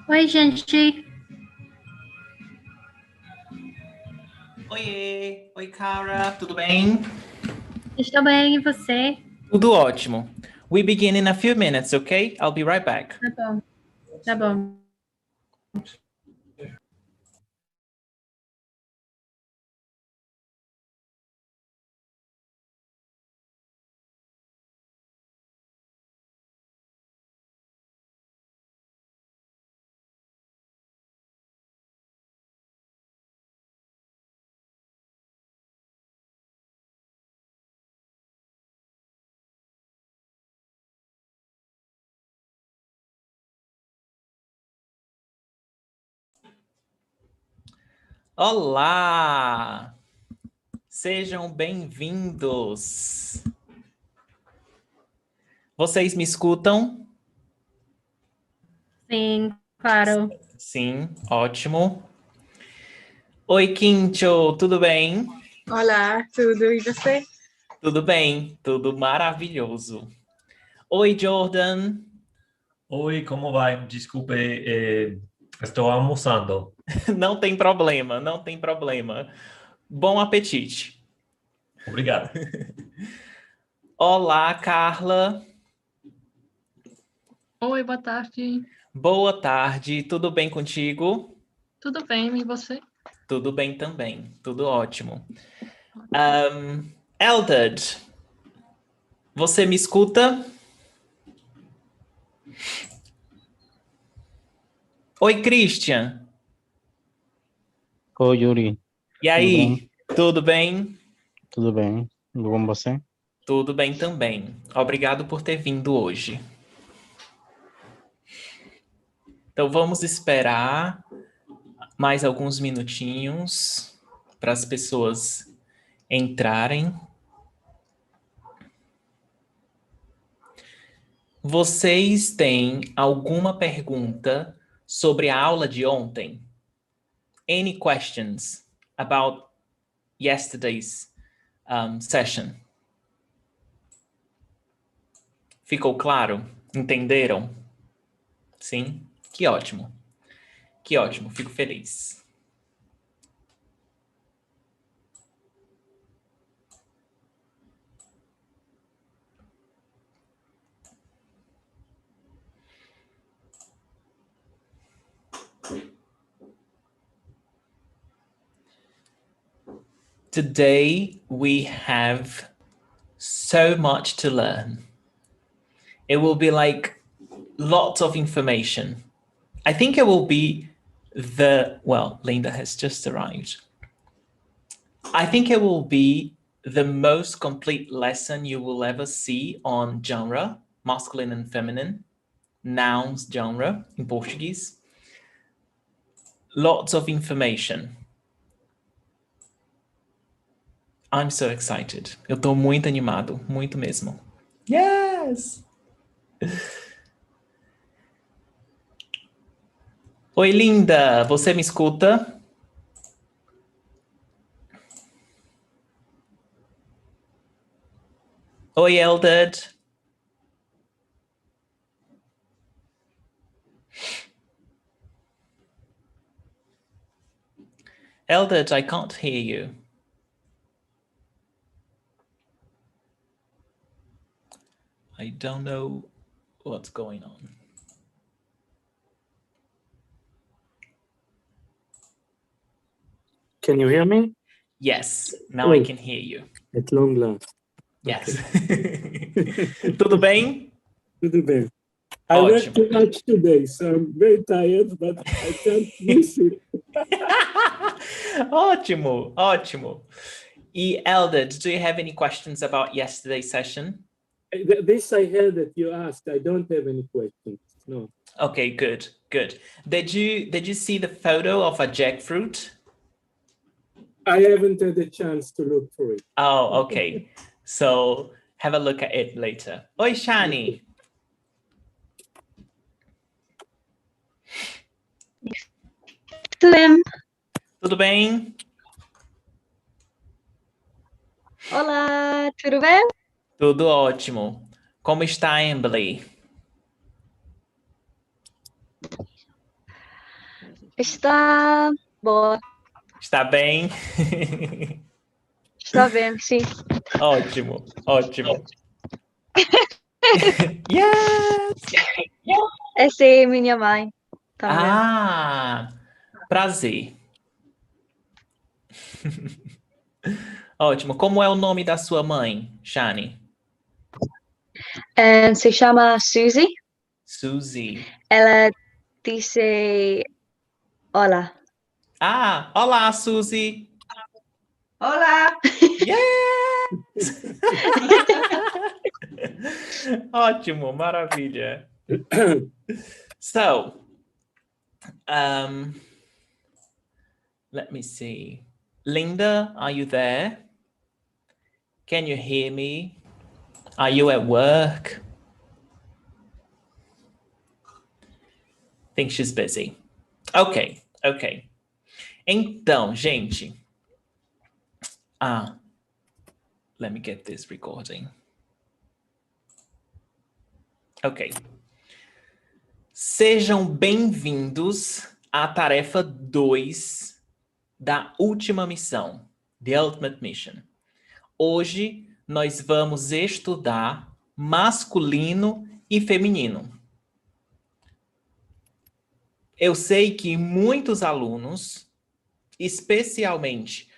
Oi, gente. Oiê, oi Cara, tudo bem? Estou bem, e você? Tudo ótimo. We begin in a few minutes, okay? I'll be right back. Tá bom, tá bom. Olá! Sejam bem-vindos. Vocês me escutam? Sim, claro. Sim, ótimo. Oi, Quincho, tudo bem? Olá, tudo e você? Tudo bem, tudo maravilhoso. Oi, Jordan. Oi, como vai? Desculpe, estou almoçando. Não tem problema, não tem problema. Bom apetite. Obrigado. Olá, Carla. Oi, boa tarde. Boa tarde, tudo bem contigo? Tudo bem, e você? Tudo bem também, tudo ótimo. Eldad, você me escuta? Oi, Christian. Oi, Yuri, E tudo bem? aí, tudo bem? Tudo bem? Tudo bom com você? Tudo bem também. Obrigado por ter vindo hoje. Então vamos esperar mais alguns minutinhos para as pessoas entrarem. Vocês têm alguma pergunta sobre a aula de ontem? Any questions about yesterday's session? Ficou claro? Entenderam? Sim? Que ótimo. Que ótimo, fico feliz. Today we have so much to learn. It will be like lots of information. I think it will be well, Linda has just arrived. I think it will be the most complete lesson you will ever see on genre, masculine and feminine, nouns genre in Portuguese. Lots of information. I'm so excited. Eu tô muito animado, muito mesmo. Yes! Oi, linda, você me escuta? Oi, Eldad. Eldad, I can't hear you. I don't know what's going on. Can you hear me? Yes, now I can hear you. At long last. Yes. Tudo bem? Tudo bem. I Ótimo. worked too much today, so I'm very tired, but I can't miss it. Ótimo, ótimo. E Eldad, do you have any questions about yesterday's session? This I heard that you asked. I don't have any questions. No. Okay, good, good. Did you see the photo of a jackfruit? I haven't had a chance to look for it. Oh, okay. So have a look at it later. Oi, Shani. Tudo. Tudo bem? Olá, tudo bem? Tudo ótimo. Como está, Emily? Está boa. Está bem? Está bem, sim. Ótimo, ótimo. Yes! Essa é a minha mãe também. Ah, prazer. Ótimo. Como é o nome da sua mãe, Shani? Se chama Suzy. Suzy. Ela disse olá. Ah, olá, Suzy. Olá! Yes! Ótimo, maravilha. So, let me see. Linda, are you there? Can you hear me? Are you at work? Think she's busy. Ok, ok. Então, gente. Let me get this recording. Ok. Sejam bem-vindos à tarefa 2 da última missão, The Ultimate Mission. Hoje nós vamos estudar masculino e feminino. Eu sei que muitos alunos, especialmente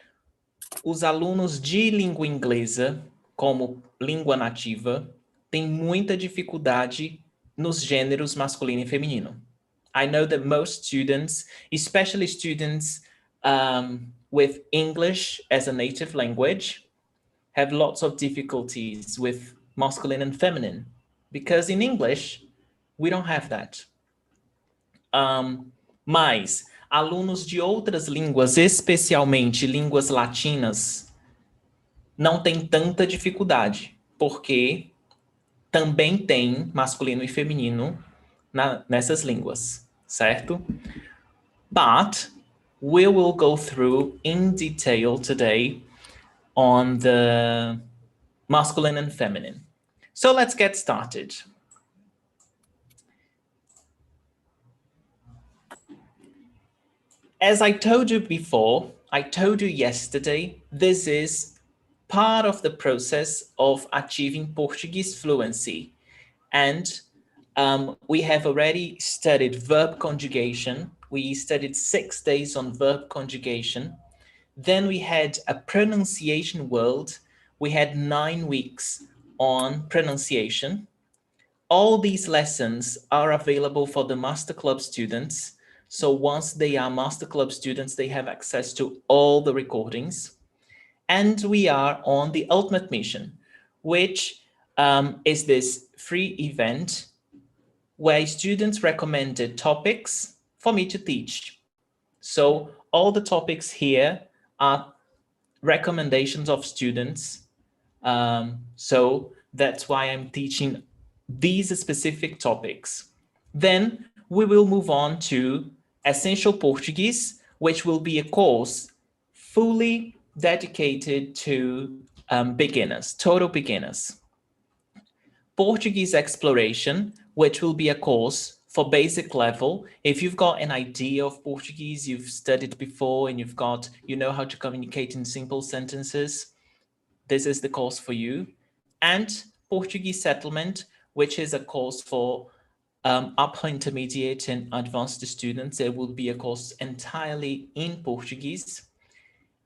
os alunos de língua inglesa, como língua nativa, têm muita dificuldade nos gêneros masculino e feminino. I know that most students, especially students with English as a native language, have lots of difficulties with masculine and feminine, because in English, we don't have that. Mas alunos de outras línguas, especialmente línguas latinas, não têm tanta dificuldade, porque também tem masculino e feminino nessas línguas, certo? But we will go through in detail today on the masculine and feminine. So let's get started. As I told you before, I told you yesterday, this is part of the process of achieving Portuguese fluency. And we have already studied verb conjugation. We studied 6 days on verb conjugation. Then we had a pronunciation world. We had 9 weeks on pronunciation. All these lessons are available for the Master Club students. So once they are Master Club students, they have access to all the recordings. And we are on the Ultimate Mission, which is this free event where students recommended topics for me to teach. So all the topics here are recommendations of students. So that's why I'm teaching these specific topics. Then we will move on to Essential Portuguese, which will be a course fully dedicated to beginners, total beginners. Portuguese Exploration, which will be a course for basic level. If you've got an idea of Portuguese, you've studied before and you know how to communicate in simple sentences, this is the course for you. And Portuguese Settlement, which is a course for upper intermediate and advanced students. It will be a course entirely in Portuguese.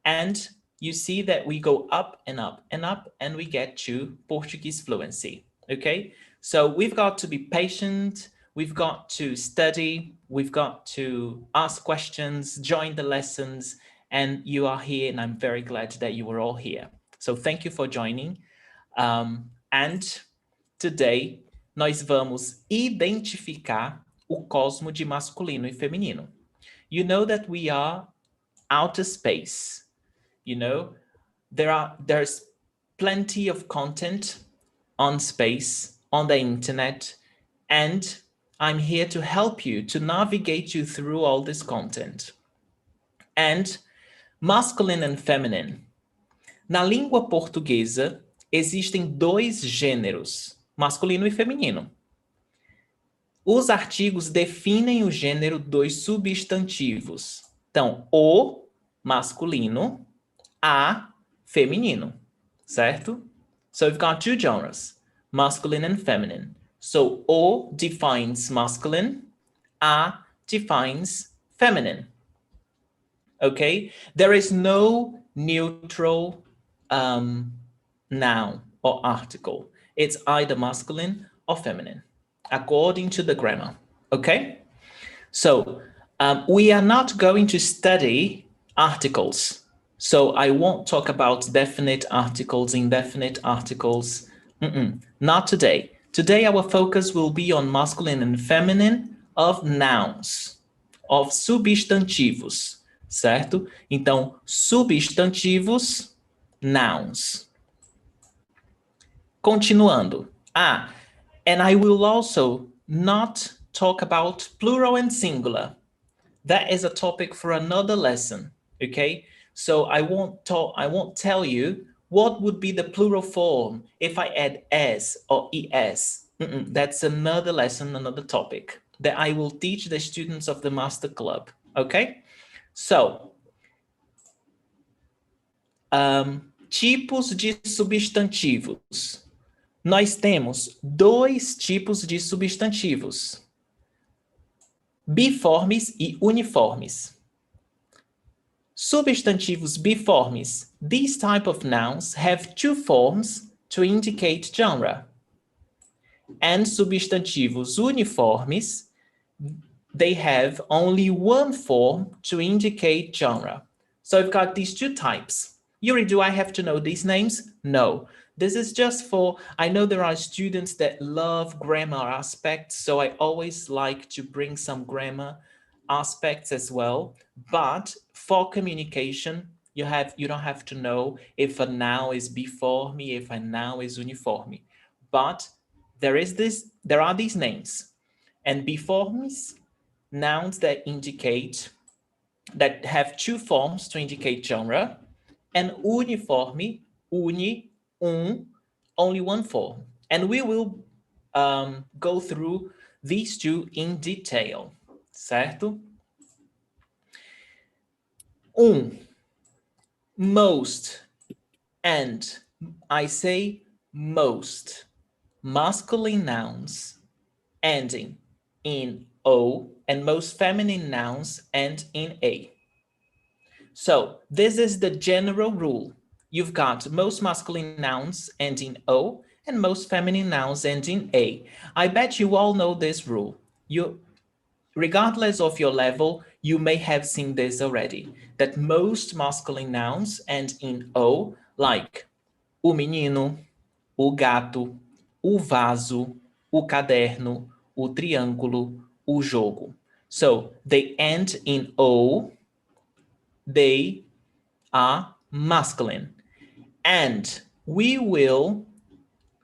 And you see that we go up and up and up, and we get to Portuguese fluency, okay? So we've got to be patient, we've got to study, we've got to ask questions, join the lessons, and you are here, and I'm very glad that you were all here. So thank you for joining. And today, nós vamos identificar o cosmo de masculino e feminino. You know that we are outer space. You know, there's plenty of content on space, on the internet, and I'm here to help you, to navigate you through all this content. And masculine and feminine. Na língua portuguesa, existem 2 gêneros, masculino e feminino. Os artigos definem o gênero dos substantivos. Então, o masculino, a feminino, certo? So we've got two genres, masculine and feminine. So o defines masculine, a defines feminine. Okay? There is no neutral noun or article. It's either masculine or feminine, according to the grammar. Okay? So we are not going to study articles. So I won't talk about definite articles, indefinite articles. Not today. Today our focus will be on masculine and feminine of nouns, of substantivos, certo? Então, substantivos, nouns. Continuando. And I will also not talk about plural and singular. That is a topic for another lesson, okay? So I won't tell you what would be the plural form if I add s or es. That's another lesson, another topic that I will teach the students of the Master Club, okay? So, tipos de substantivos. Nós temos dois tipos de substantivos, biformes e uniformes. Substantivos biformes. These type of nouns have two forms to indicate genre. And substantivos uniformes, they have only one form to indicate genre. So I've got these two types. Yuri, do I have to know these names? No. This is just for, I know there are students that love grammar aspects, so I always like to bring some grammar aspects as well. But for communication, you don't have to know if a noun is biforme, if a noun is uniforme. But there are these names, and biformes, nouns that have two forms to indicate genre, and uniforme, only one form. And we will go through these two in detail, certo? Most, and I say most, masculine nouns ending in O, and most feminine nouns end in A. So this is the general rule. You've got most masculine nouns end in O, and most feminine nouns end in A. I bet you all know this rule. Regardless of your level, you may have seen this already, that most masculine nouns end in O, like o menino, o gato, o vaso, o caderno, o triângulo, o jogo. So they end in O, they are masculine. And we will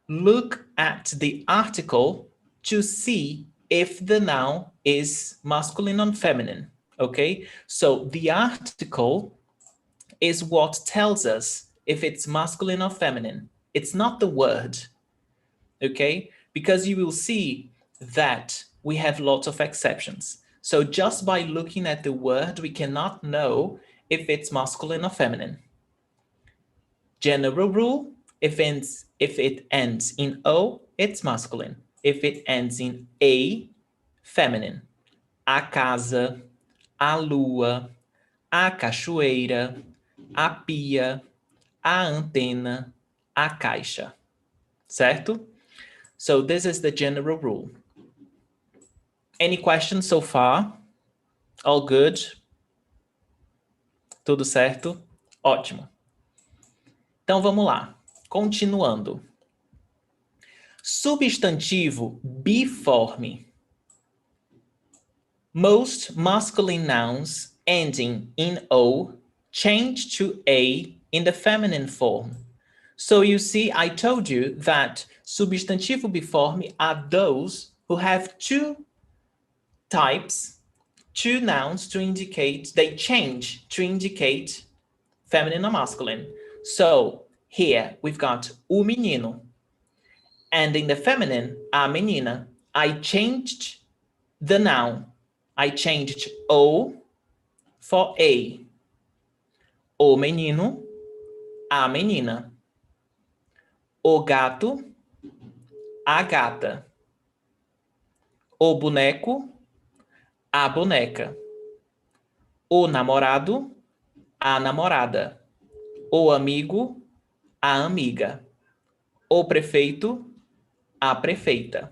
look at the article to see if the noun is masculine or feminine, okay? So the article is what tells us if it's masculine or feminine. It's not the word, okay? Because you will see that we have lots of exceptions. So just by looking at the word, we cannot know if it's masculine or feminine. General rule, if it ends in O, it's masculine. If it ends in A, feminine. A casa, a lua, a cachoeira, a pia, a antena, a caixa. Certo? So this is the general rule. Any questions so far? All good? Tudo certo? Ótimo. Então vamos lá. Continuando. Substantivo biforme. Most masculine nouns ending in O change to A in the feminine form. So you see, I told you that substantivo biforme are those who have two types, two nouns to indicate, they change to indicate feminine or masculine. So here we've got o menino. And in the feminine, a menina. I changed the noun, I changed O for A. O menino, a menina. O gato, a gata. O boneco, a boneca. O namorado, a namorada. O amigo, a amiga. O prefeito, a prefeita.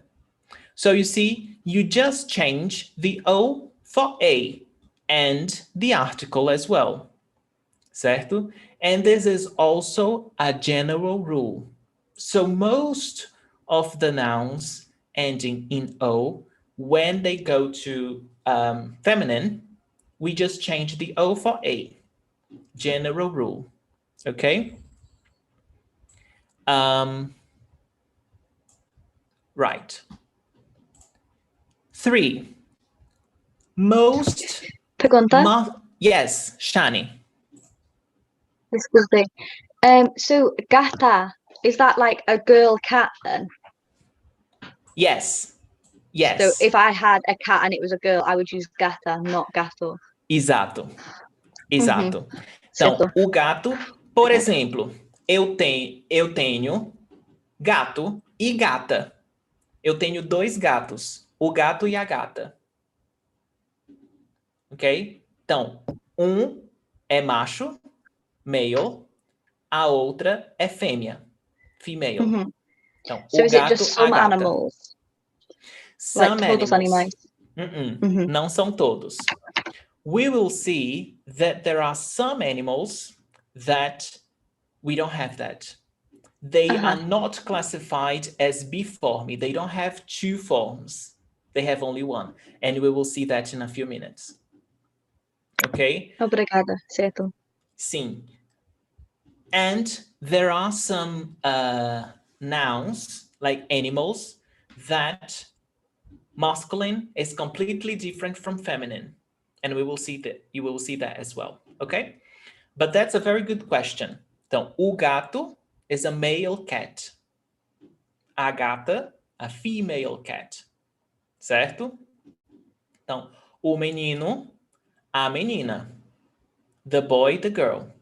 So you see, you just change the O for A and the article as well. Certo? And this is also a general rule. So most of the nouns ending in O, when they go to feminine, we just change the O for A. General rule. Okay? Right. 3. Most... Pergunta? Yes, Shani. Excuse me. So gata, is that like a girl cat then? Yes. Yes. So if I had a cat and it was a girl, I would use gata, not gato. Exato. Exato. Então, Certo. o gato, por exemplo, eu tenho gato e gata. Eu tenho 2 gatos, o gato e a gata. Ok? Então, um é macho, male, a outra é fêmea, female. Então, So o is it gato, just a some gata. animals? Some Like todos animais? Não são todos. We will see that there are some animals that we don't have that. They are not classified as biform. They don't have 2 forms. They have only 1. And we will see that in a few minutes. Okay? Obrigada, certo. Sim. And there are some nouns, like animals, that masculine is completely different from feminine. And we will see that, you will see that as well, okay? But that's a very good question. Então, o gato is a male cat. A gata, a female cat. Certo? Então, o menino, a menina. The boy, the girl.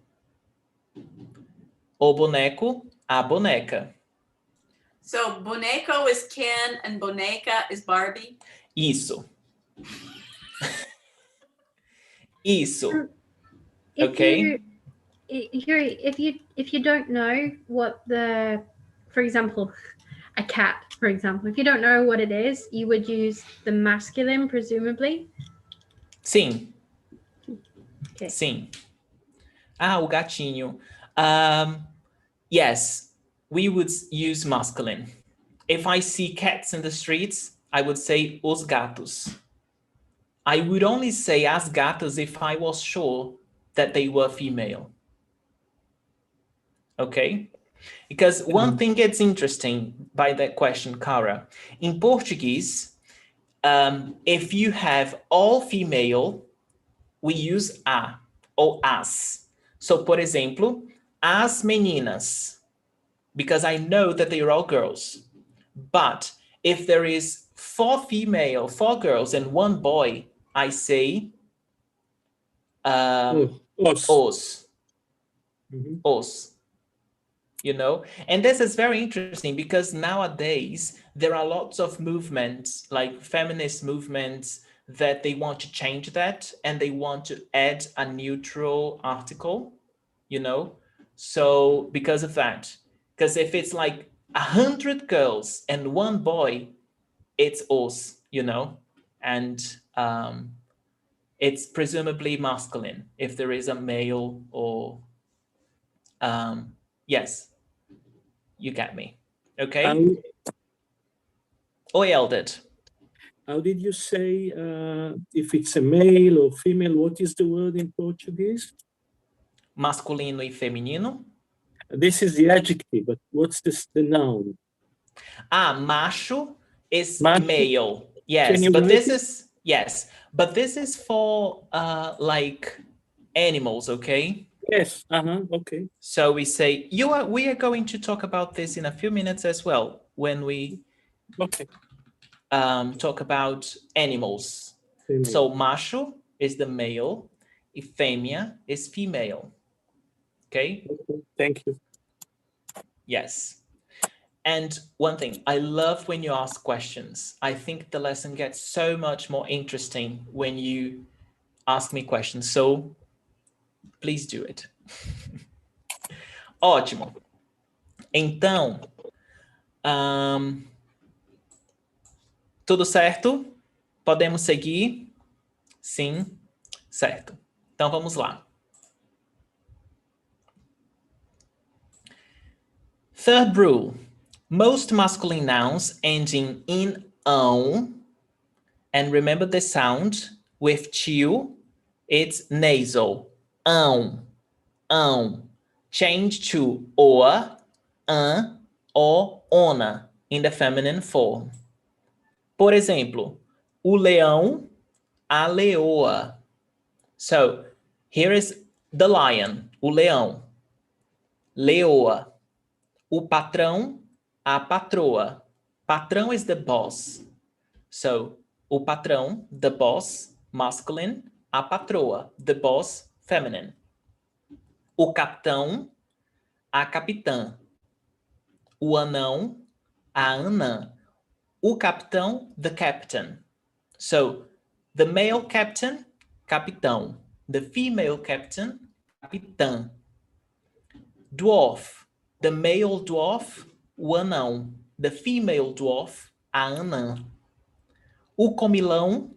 O boneco, a boneca. So boneco is Ken and boneca is Barbie? Isso. Isso. If Okay. if you don't know what for example, a cat, for example, if you don't know what it is, you would use the masculine, presumably. Sim. Okay. Sim. Ah, o gatinho. Yes, we would use masculine. If I see cats in the streets, I would say os gatos. I would only say as gatas if I was sure that they were female. Okay? Because one thing gets interesting by that question, Cara. In Portuguese, if you have all female, we use a or as. So, por exemplo, as meninas, because I know that they are all girls. But if there is 4 girls and 1 boy, I say os. Os. You know, and this is very interesting because nowadays there are lots of movements, like feminist movements, that they want to change that and they want to add a neutral article, you know. So because of that, because if it's like 100 girls and 1 boy, it's os, you know, and it's presumably masculine if there is a male or yes. You get me, okay? Oi, Eldred. How did you say if it's a male or female? What is the word in Portuguese? Masculino e feminino. This is the adjective, but what's the noun? Ah, macho is Macho? male. Yes, but this is but this is for like animals, okay? Yes. Okay. So we say we are going to talk about this in a few minutes as well when we talk about animals. Female. So macho is the male, e fêmea is female. Okay? Thank you. Yes. And one thing, I love when you ask questions. I think the lesson gets so much more interesting when you ask me questions. So please do it. Ótimo. Então, tudo certo? Podemos seguir? Sim, certo. Então vamos lá. Third rule. Most masculine nouns ending in ão, and remember the sound with tio, it's nasal. Ão, ão. Change to oa, an, or ona in the feminine form. Por exemplo, o leão, a leoa. So here is the lion, o leão. Leoa. O patrão, a patroa. Patrão is the boss. So, o patrão, the boss, masculine. A patroa, the boss, feminine. O capitão, a capitã. O anão, a anã. O capitão, the captain. So, the male captain, capitão. The female captain, capitã. Dwarf, the male dwarf, o anão. The female dwarf, a anã. O comilão,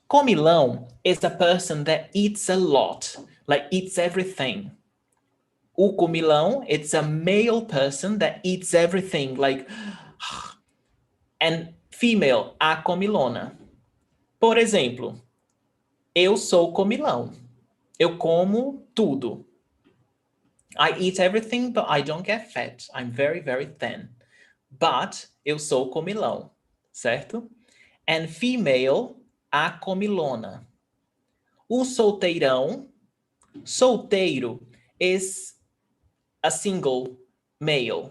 comilão is a person that eats a lot, like eats everything. O comilão, it's a male person that eats everything, like, and female, a comilona. Por exemplo, eu sou comilão. Eu como tudo. I eat everything, but I don't get fat. I'm very, very thin. But eu sou comilão, certo? And female, a comilona. O solteirão, solteiro, is a single male.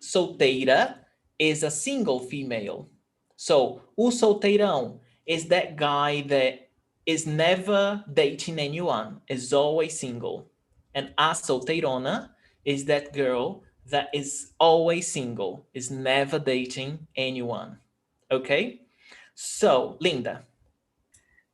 Solteira is a single female. So, o solteirão is that guy that is never dating anyone, is always single. And a solteirona is that girl that is always single, is never dating anyone. Okay? So, Linda.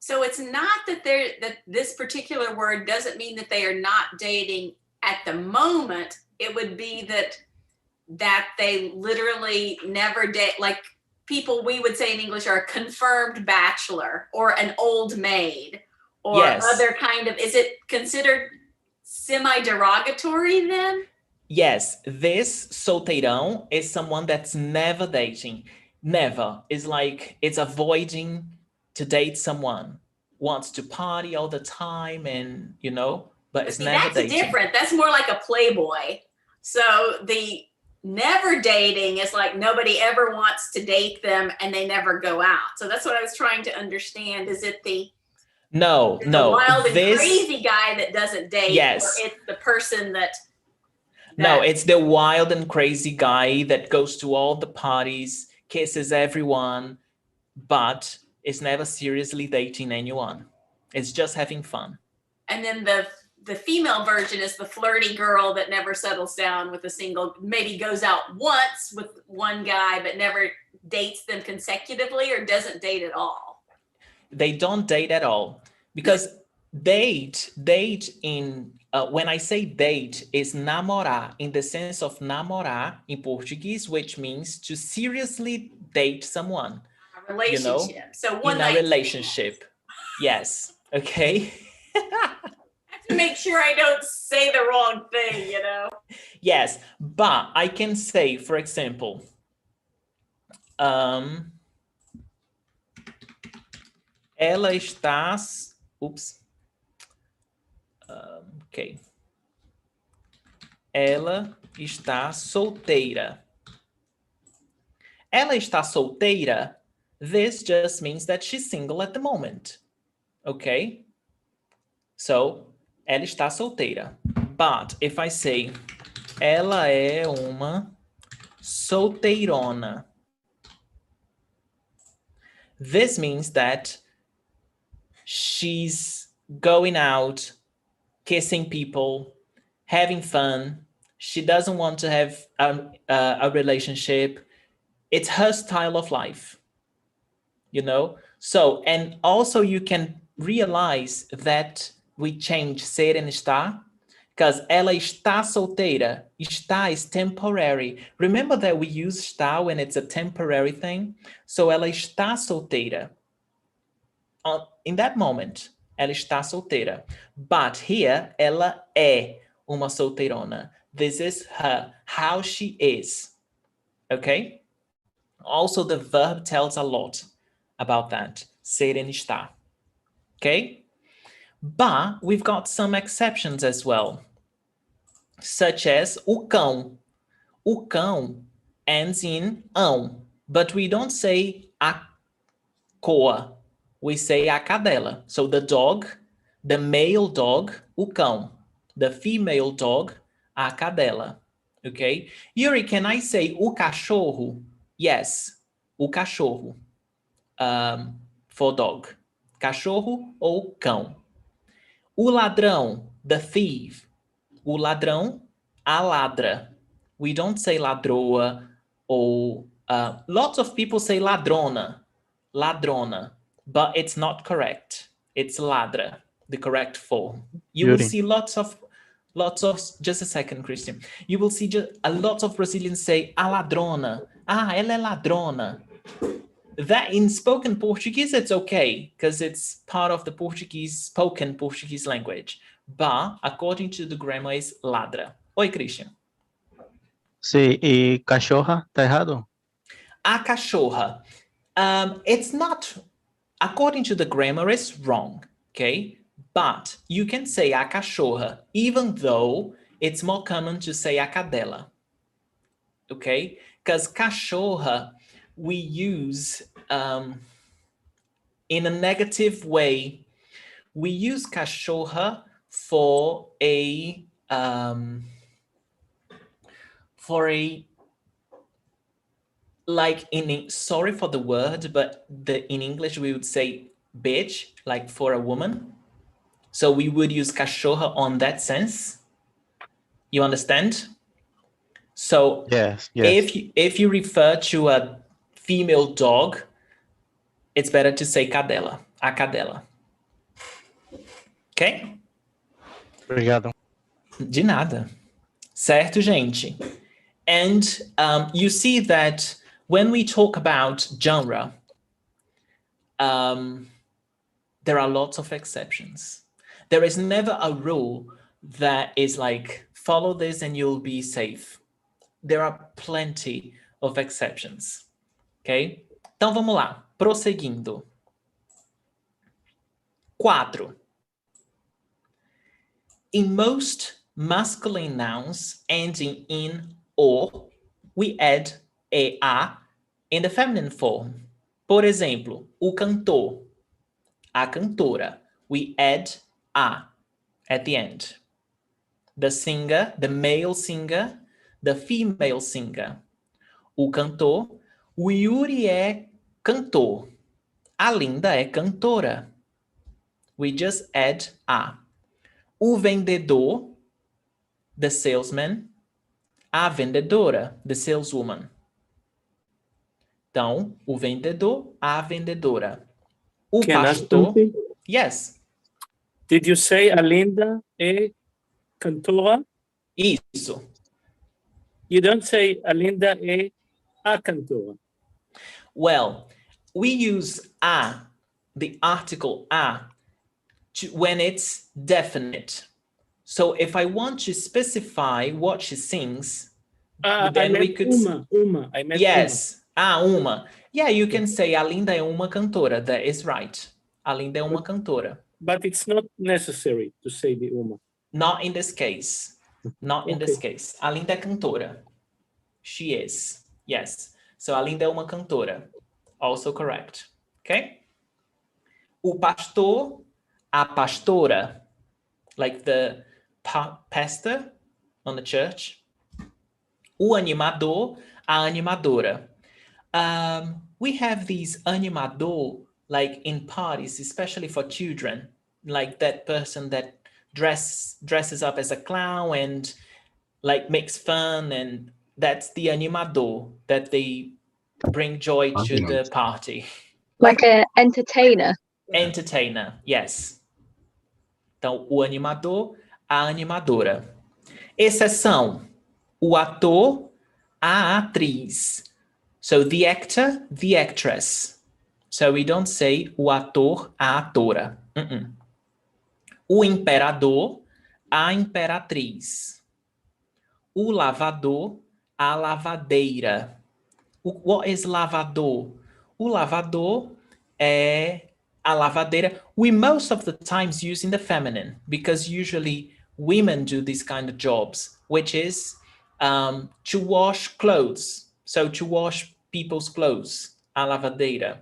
So it's not that this particular word doesn't mean that they are not dating at the moment. It would be that they literally never date, like people we would say in English are a confirmed bachelor or an old maid or Yes. other kind of, is it considered semi-derogatory then? Yes, this solteirão is someone that's never dating. Never. It's like it's avoiding to date someone. Wants to party all the time and, you know, but it's See, never that's dating. different. That's more like a playboy. So the never dating is like nobody ever wants to date them and they never go out. So that's what I was trying to understand. Is it the No. wild and This, crazy guy that doesn't date, Yes. or it's the person that no, it's the wild and crazy guy that goes to all the parties, kisses everyone, but is never seriously dating anyone. It's just having fun. and then the female version is the flirty girl that never settles down with a single, maybe goes out once with one guy, but never dates them consecutively or doesn't date at all. They don't date at all because date in when I say date is namorar in the sense of namorar in Portuguese, which means to seriously date someone. A relationship. You know, So one in a night relationship. Yes. Okay. to make sure I don't say the wrong thing, you know. Yes, but I can say, for example, ela está, oops. Okay. Ela está solteira. Ela está solteira. This just means that she's single at the moment. Okay? So, ela está solteira. But if I say, ela é uma solteirona. This means that she's going out, kissing people, having fun. She doesn't want to have a relationship. It's her style of life, you know? So, and also you can realize that we change ser and estar, because ela está solteira. Está is temporary. Remember that we use está when it's a temporary thing? So ela está solteira. In that moment, ela está solteira. But here, ela é uma solteirona. This is her, how she is. Okay? Also, the verb tells a lot about that. Ser and estar. Okay? But we've got some exceptions as well, such as o cão. O cão ends in ão, but we don't say a coa. We say a cadela. So the dog, the male dog, o cão. The female dog, a cadela. Okay? Yuri, can I say o cachorro? Yes, o cachorro. For dog. Cachorro ou cão. O ladrão, the thief. O ladrão, a ladra. We don't say ladroa or lots of people say ladrona, ladrona, but it's not correct. It's ladra, the correct form. You Yuri. will see lots of, just a second, Christian. You will see just a lot of Brazilians say a ladrona. Ah, ela é ladrona. That in spoken Portuguese, it's okay, because it's part of the Portuguese, spoken Portuguese language. But according to the grammar, is ladra. Oi, Christian. Sí, y cachorra, ¿está errado? A cachorra. It's not, according to the grammar, it's wrong, okay? But you can say a cachorra, even though it's more common to say a cadela, okay? Because cachorra, we use in a negative way. We use cachorra for a like sorry for the word, but in English we would say bitch, like for a woman. So we would use cachorra on that sense. You understand? So Yes. if you refer to a female dog, it's better to say cadela, a cadela. Ok? Obrigado. De nada. Certo, gente? And you see that when we talk about genre, there are lots of exceptions. There is never a rule that is like, follow this and you'll be safe. There are plenty of exceptions. Ok? Então vamos lá. Prosseguindo. 4. In most masculine nouns ending in or, we add a in the feminine form. Por exemplo, o cantor, a cantora, we add a at the end. The singer, the male singer, the female singer. O cantor, o Yuri é cantor. A Linda é cantora. We just add a. O vendedor, the salesman. A vendedora, the saleswoman. Então, o vendedor, a vendedora. O Can I ask pastor. something? Yes. Did you say Alinda é cantora? Isso. You don't say Alinda é a cantora. Well, we use a, the article a, when it's definite. So if I want to specify what she sings, then we could... Uma. I meant yes. Uma. Yeah, you can say a Linda é uma cantora. That is right. A Linda é uma cantora. But it's not necessary to say the uma. Not in this case. Not in this case. A Linda é cantora. She is. Yes. So a Linda é uma cantora. Also correct. Okay? O pastor, a pastora. Like the pastor on the church. O animador, a animadora. We have these animador, like in parties, especially for children, like that person that dresses up as a clown and like makes fun, and that's the animador that they bring joy to the party. Like an entertainer. Entertainer, yes. Então, o animador, a animadora. Exceção, o ator, a atriz. So the actor, the actress. So we don't say o ator, a atora. O imperador, a imperatriz. O lavador, a lavadeira. What is lavador? O lavador é a lavadeira. We most of the times use in the feminine because usually women do these kind of jobs, which is to wash clothes. So to wash people's clothes, a lavadeira.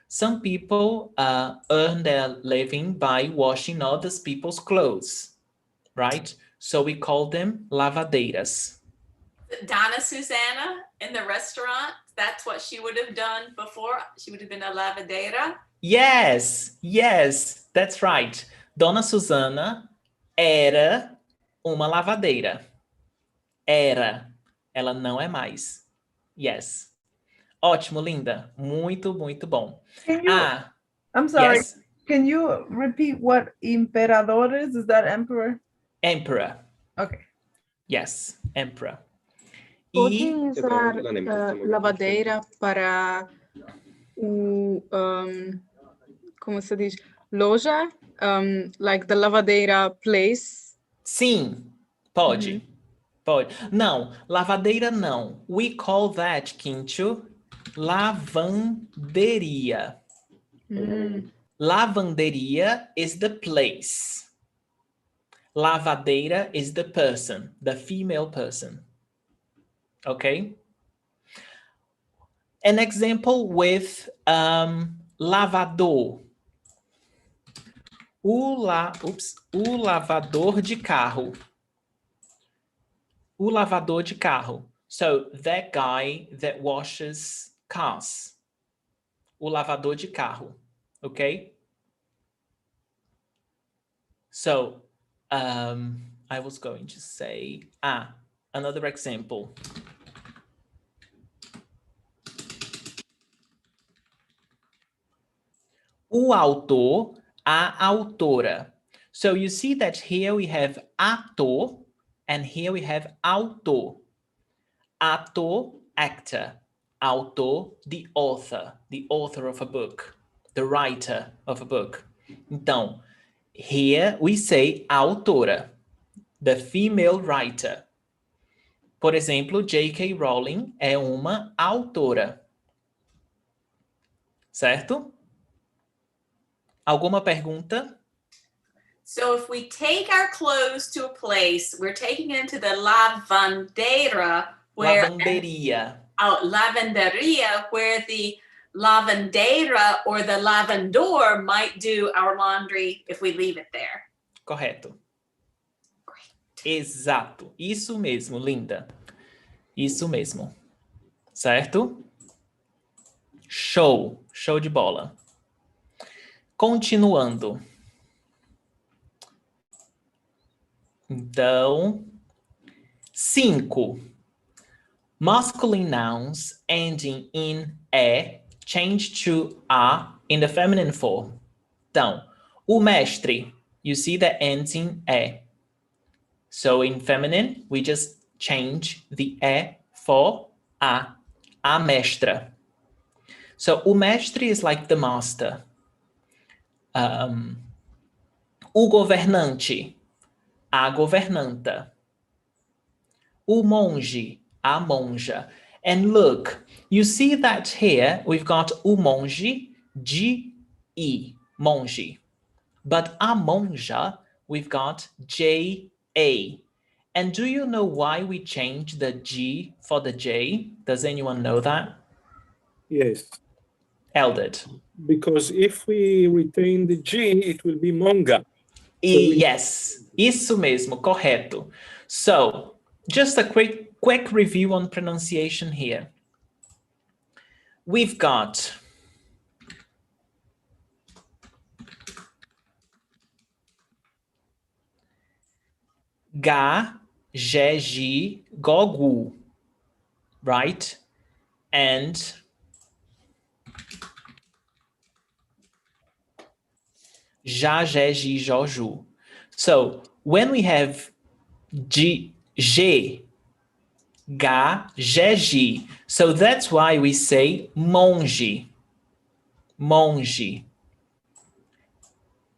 Some people earn their living by washing other people's clothes, right? So we call them lavadeiras. Donna Susanna in the restaurant, that's what she would have done before. She would have been a lavadeira. Yes, that's right. Dona Susana era uma lavadeira. Era. Ela não é mais. Yes. Ótimo, linda. Muito, muito bom. I'm sorry. Yes. Can you repeat what imperador is? Is that emperor? Emperor. Okay. Yes, emperor. Pode usar lavadeira para o, como se diz, loja, like the lavadeira place. Sim, pode. Pode. Não, lavadeira não. We call that, Quinto, lavanderia. Lavanderia is the place. Lavadeira is the person, the female person. Okay? An example with lavador. O lavador de carro. O lavador de carro. So, that guy that washes cars. O lavador de carro. Okay? So, I was going to say, another example. O autor, a autora. So you see that here we have ator and here we have autor. Ator, actor. Autor, the author of a book, the writer of a book. Então, here we say autora, the female writer. Por exemplo, J.K. Rowling é uma autora. Certo? Alguma pergunta? So if we take our clothes to a place, we're taking them to the lavandeira, where Lavanderia. Lavanderia, where the lavandeira or the lavandor might do our laundry if we leave it there. Correto. Exato. Isso mesmo, linda. Isso mesmo. Certo? Show. Show de bola. Continuando. Então, 5. Masculine nouns ending in "e" change to "a" in the feminine form. Então, o mestre, you see that ends in "e". So in feminine, we just change the "e" for "a". A mestra. So o mestre is like the master. O governante, a governanta. O monge, a monja. And look, you see that here we've got o monge, G-E, monge. But a monja, we've got J-A. And do you know why we changed the G for the J? Does anyone know that? Yes. Eldred. Because if we retain the G, it will be monga. Yes, isso mesmo, correto. So, just a quick review on pronunciation here. we've got ga, je, ji, go, gu, right? And já, je, ji, jo, ju. So when we have ji, je, ga, je, ji, so that's why we say monge, monge.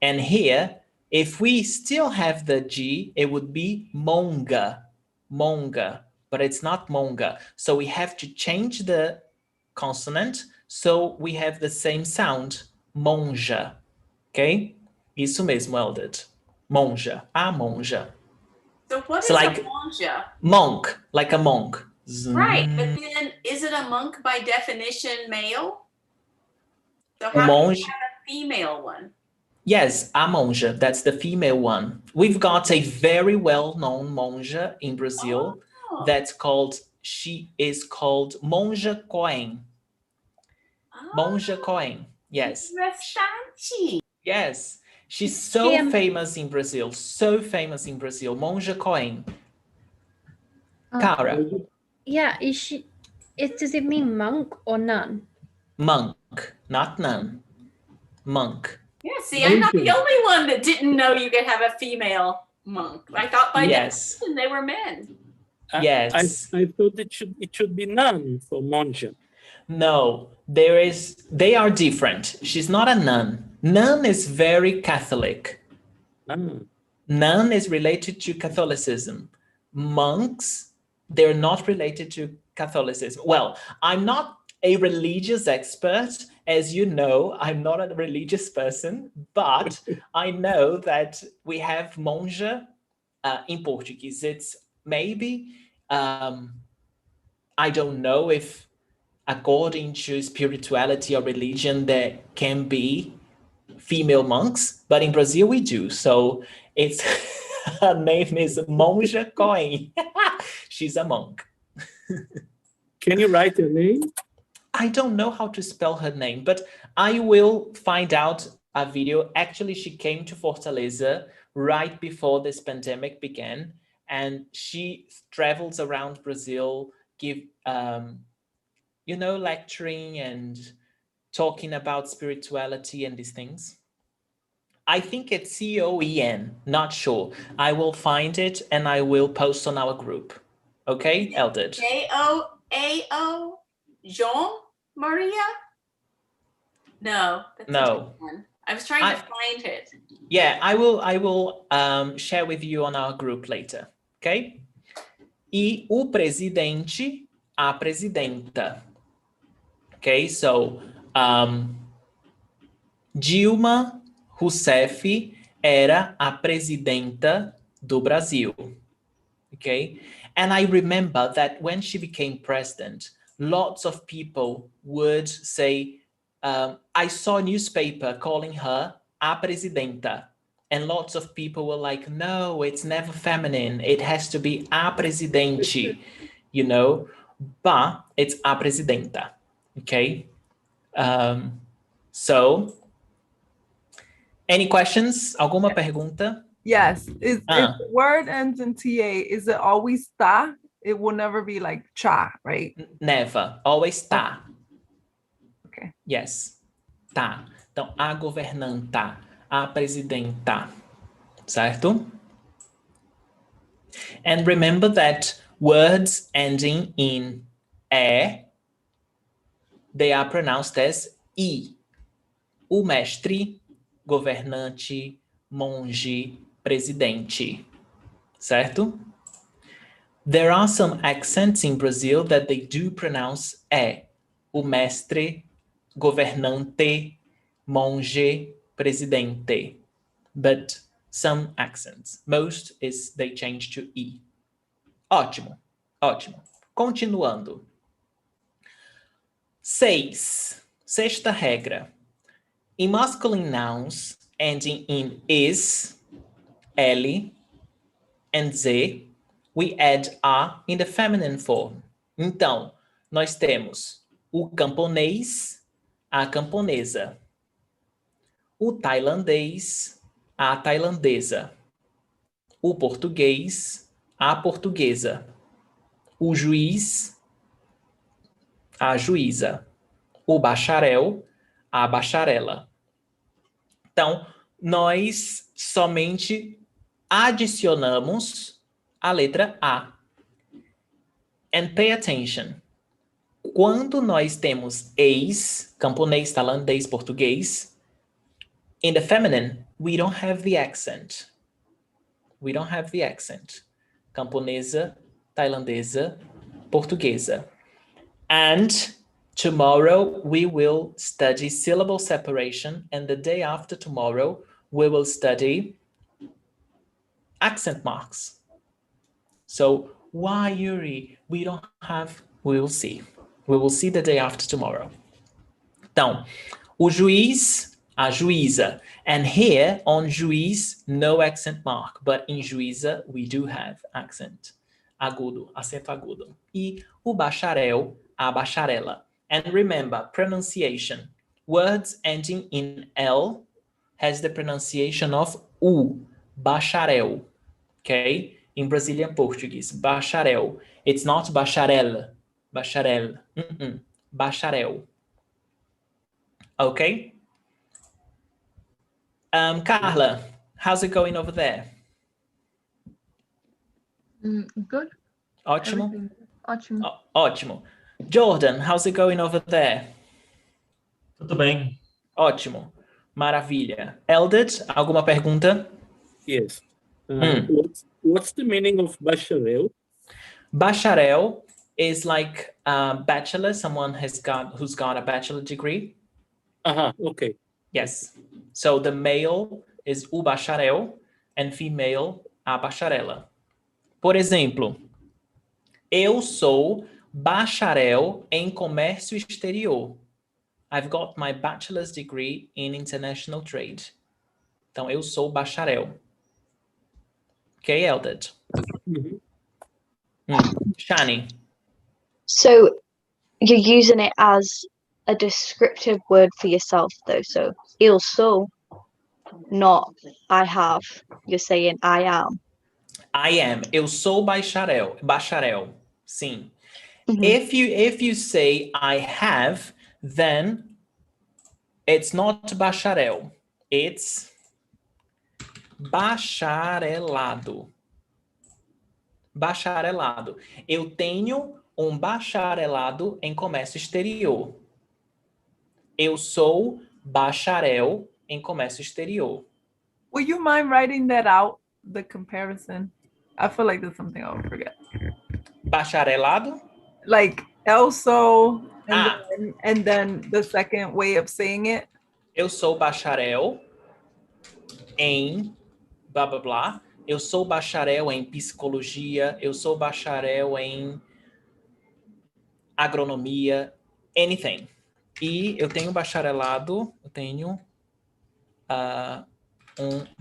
And here, if we still have the G, it would be monga, monga, but it's not monga. So we have to change the consonant so we have the same sound, monja, okay? Isso mesmo, Eldred. Monja, a monja. So what So is like a monja? Monk, like a monk. Right, but then is it a monk by definition male? So how monge. do you have a female one? Yes, a monja, that's the female one. We've got a very well-known monja in Brazil that's called, she is called Monja Coen. Monja Coen, yes. Interessante. Yes, she's so famous in Brazil, so famous in Brazil, Monja Coen. Cara. Yeah, is she, does it mean monk or nun? Monk, not nun, monk. Yeah, see, I'm not the only one that didn't know you could have a female monk. I thought by definition they were men. Yes. I thought it should be nun for monja. No, they are different. She's not a nun. Nun is very Catholic. Nun is related to Catholicism. Monks, they're not related to Catholicism. Well, I'm not a religious expert. As you know, I'm not a religious person, but I know that we have monja in Portuguese. It's maybe, I don't know if according to spirituality or religion, there can be female monks, but in Brazil we do. So it's her name is Monja Coen. She's a monk. Can you write her name? I don't know how to spell her name, but I will find out a video. Actually, she came to Fortaleza right before this pandemic began, and she travels around Brazil, give you know, lecturing and talking about spirituality and these things. I think it's C-O-E-N, not sure. I will find it and I will post on our group. Okay, Eldred? J-O-A-O, Jean Maria? No. That's no. I was trying to find it. Yeah, I will share with you on our group later. Okay? E o presidente, a presidenta. Okay, so Dilma Rousseff era a presidenta do Brasil. Okay, and I remember that when she became president, lots of people would say, I saw a newspaper calling her a presidenta. And lots of people were like, no, it's never feminine. It has to be a presidente, you know, but it's a presidenta. Okay, so any questions? Alguma pergunta? Yes. If the word ends in TA, is it always ta? It will never be like cha, right? Never. Always ta. Okay. Yes. Ta. Então, a governanta, a presidenta. Certo? And remember that words ending in e, they are pronounced as I. O mestre, governante, monge, presidente. Certo? There are some accents in Brazil that they do pronounce e. O mestre, governante, monge, presidente. But some accents. Most is they change to I. Ótimo. Ótimo. Continuando. 6. Sexta regra. In masculine nouns ending in is, L, and Z, we add a in the feminine form. Então, nós temos O camponês, a camponesa. O tailandês, a tailandesa. O português, a portuguesa. O juiz, a juíza. O bacharel, a bacharela. Então, nós somente adicionamos a letra A. And pay attention. Quando nós temos eis, camponês, tailandês, português, in the feminine, we don't have the accent. We don't have the accent. Camponesa, tailandesa, portuguesa. And tomorrow we will study syllable separation, and the day after tomorrow we will study accent marks. So why, Yuri, we don't have, we will see. We will see the day after tomorrow. Então, o juiz, a juíza. And here on juiz, no accent mark, but in juíza we do have accent. Agudo, acento agudo. E o bacharel, a bacharela. And remember, pronunciation. Words ending in L has the pronunciation of U, bacharel. Okay? In Brazilian Portuguese, bacharel. It's not bacharel, bacharel. Bacharel. Okay? Carla, how's it going over there? Good. Ótimo. Everything. Ótimo. Ótimo. Jordan, how's it going over there? Tudo bem. Ótimo. Maravilha. Eldred, alguma pergunta? Yes. What's the meaning of bacharel? Bacharel is like a bachelor, someone who's got a bachelor degree. Okay. Yes. So the male is o bacharel and female a bacharela. Por exemplo, eu sou bacharel em comércio exterior. I've got my bachelor's degree in international trade. Então, eu sou bacharel. Okay, Eldred? Shani? So you're using it as a descriptive word for yourself, though. So eu sou, not I have. You're saying I am. I am. Eu sou bacharel. Bacharel. Sim. If you say I have, then it's not bacharel. It's bacharelado. Bacharelado. Eu tenho bacharelado em comércio exterior. Eu sou bacharel em comércio exterior. Would you mind writing that out, the comparison? I feel like that's something I'll forget. Bacharelado? Like, eu sou, and then the second way of saying it. Eu sou bacharel em blá, blá, blá. Eu sou bacharel em psicologia. Eu sou bacharel em agronomia. Anything. E eu tenho bacharelado, eu tenho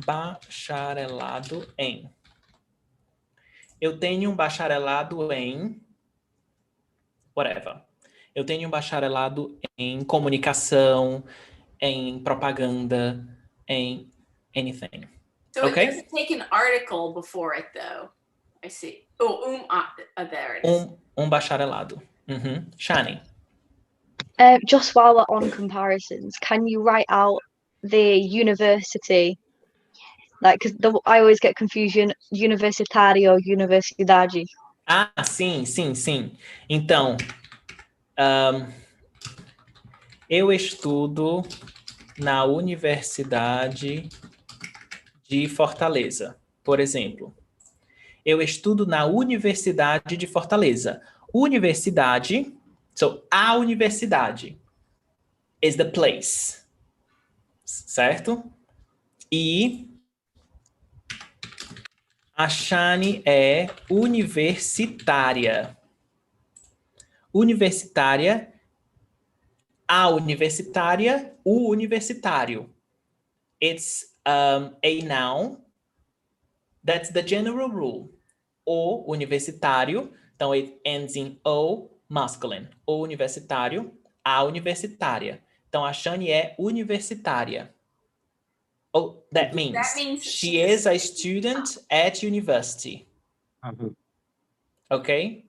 bacharelado em. Eu tenho bacharelado em whatever. Eu tenho bacharelado em comunicação, em propaganda, em anything. So it doesn't take an article before it, though. I see. Oh, there it is. Bacharelado. Shani? Just while we're on comparisons, can you write out the university? Like, because I always get confusion, universitario, universidade. Sim. Então, eu estudo na Universidade de Fortaleza, por exemplo. Eu estudo na Universidade de Fortaleza. Universidade, so a universidade is the place, certo? E a Shani é universitária. Universitária, a universitária, o universitário. It's a noun. That's the general rule. O universitário, então it ends in O, masculine. O universitário, a universitária. Então, a Shani é universitária. Oh, that means she is a student at university. Ok?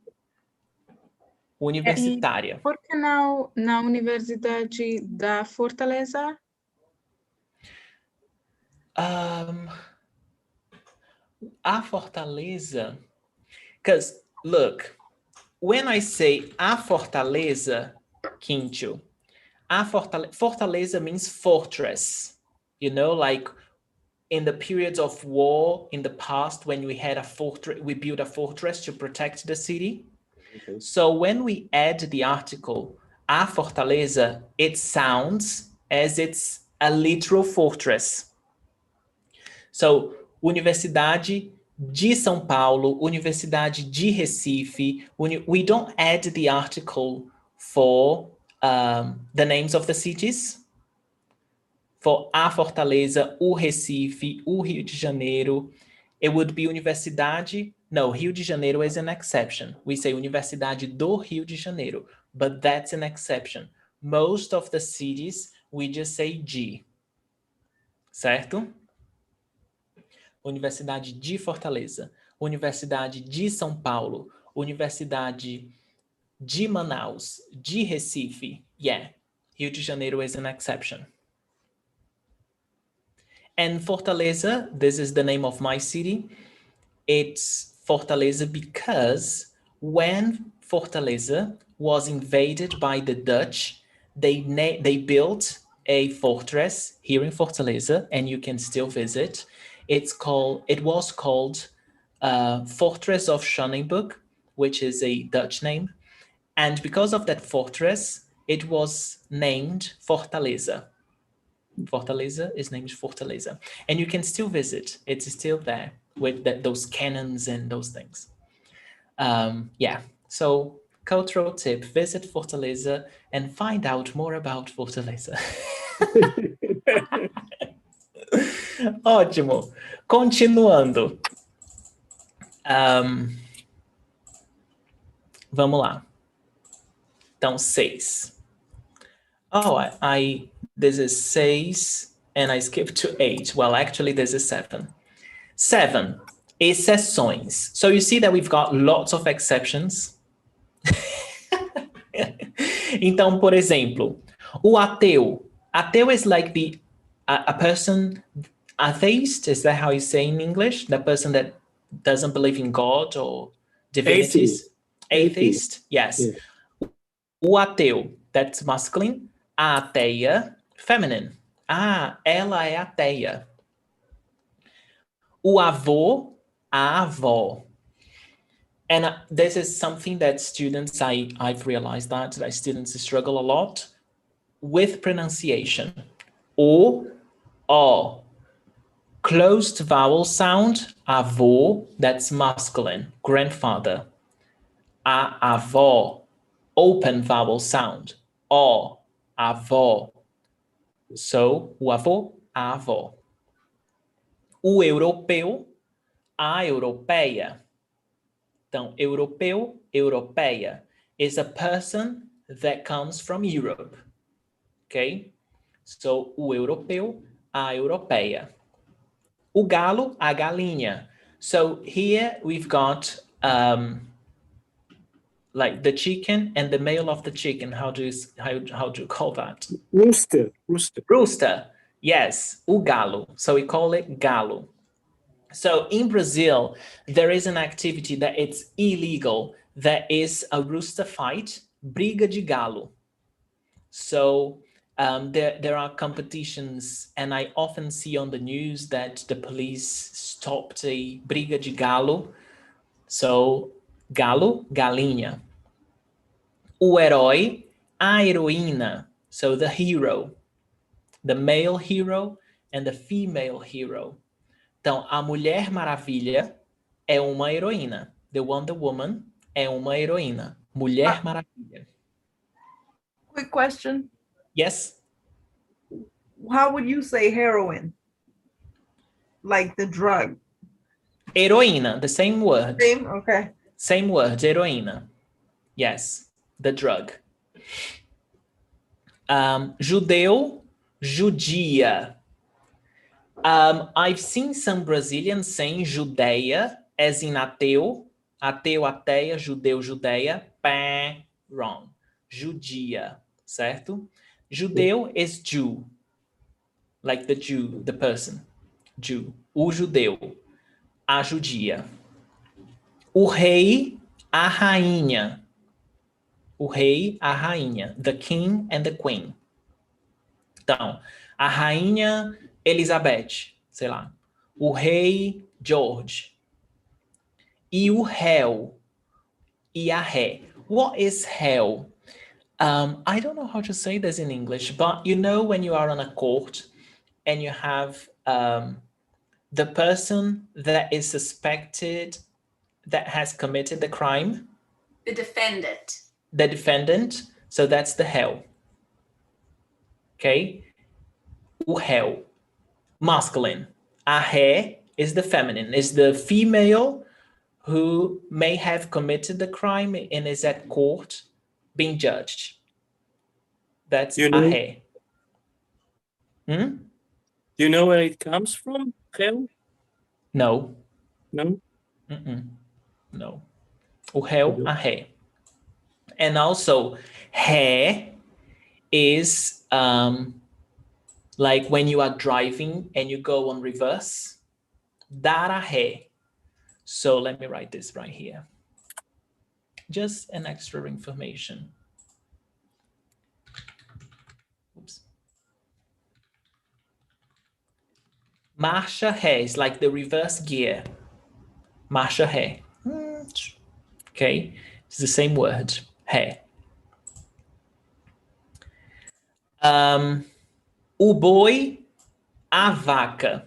Universitária. E por que não na Universidade da Fortaleza? A Fortaleza, because look, when I say a Fortaleza, Quinto, a Fortaleza means fortress. You know, like in the periods of war in the past, when we had a fortress, we built a fortress to protect the city. Okay. So when we add the article a Fortaleza, it sounds as it's a literal fortress. So, Universidade de São Paulo, Universidade de Recife. We don't add the article for the names of the cities. For a Fortaleza, o Recife, o Rio de Janeiro, it would be Universidade. No, Rio de Janeiro is an exception. We say Universidade do Rio de Janeiro, but that's an exception. Most of the cities, we just say de. Certo? Universidade de Fortaleza, Universidade de São Paulo, Universidade de Manaus, de Recife. Yeah, Rio de Janeiro is an exception. And Fortaleza, this is the name of my city. It's Fortaleza because when Fortaleza was invaded by the Dutch, they built a fortress here in Fortaleza, and you can still visit. It was called Fortress of Schonenburg, which is a Dutch name. And because of that fortress, it was named Fortaleza. Fortaleza is named Fortaleza. And you can still visit. It's still there with those cannons and those things. Yeah, so cultural tip, visit Fortaleza and find out more about Fortaleza. Ótimo. Continuando. Vamos lá. Então, 6. Oh, this is 6 and I skipped to 8. Well, actually, this is 7. 7, exceções. So you see that we've got lots of exceptions. Então, por exemplo, o ateu. Ateu is like a person, atheist, is that how you say in English? The person that doesn't believe in God or divinities? Atheist. Yes. Yeah. O ateu, that's masculine. A ateia, feminine. Ah, ela é ateia. O avô, a avó. And this is something that students, I've realized that students struggle a lot with pronunciation. O, closed vowel sound, avô, that's masculine, grandfather. A avó, open vowel sound, o, avó. So, o avô, a avó. O europeu, a europeia. Então, europeu, europeia is a person that comes from Europe. Okay? So, o europeu, a europeia. O galo, a galinha. So, here we've got like the chicken and the male of the chicken. How do you call that? Rooster. Rooster. Yes, o galo. So we call it galo. So in Brazil, there is an activity that it's illegal. That is a rooster fight, briga de galo. So there are competitions, and I often see on the news that the police stopped a briga de galo. So galo, galinha. O herói, a heroína. So the hero, the male hero and the female hero. Então, a Mulher Maravilha é uma heroína. The Wonder Woman é uma heroína. Mulher Maravilha. Quick question. Yes? How would you say heroin? Like the drug? Heroína, the same word. Same? Okay. Same word, heroína. Yes. the drug. Judeu, judia. I've seen some Brazilians saying Judeia, as in ateu, ateu, ateia, judeu, judeia. Bang, wrong. Judia, certo? Judeu is Jew, like the Jew, the person. Jew. O judeu, a judia. O rei, a rainha. O rei, a rainha. The king and the queen. Então, a rainha Elizabeth, sei lá. O rei George. E o réu. E a ré. What is réu? I don't know how to say this in English, but you know when you are on a court and you have the person that is suspected that has committed the crime? The defendant. The defendant. So that's the réu. Okay? O réu. Masculine. A ré is the feminine, is the female who may have committed the crime and is at court being judged. That's a ré. Do you know where it comes from, réu? No. No? No. O réu, a ré. And also, ré is like when you are driving and you go on reverse. Dar a ré. So let me write this right here. Just an extra information. Oops. Marcha ré is like the reverse gear. Marcha ré. Okay, it's the same word, ré. O boi, a vaca.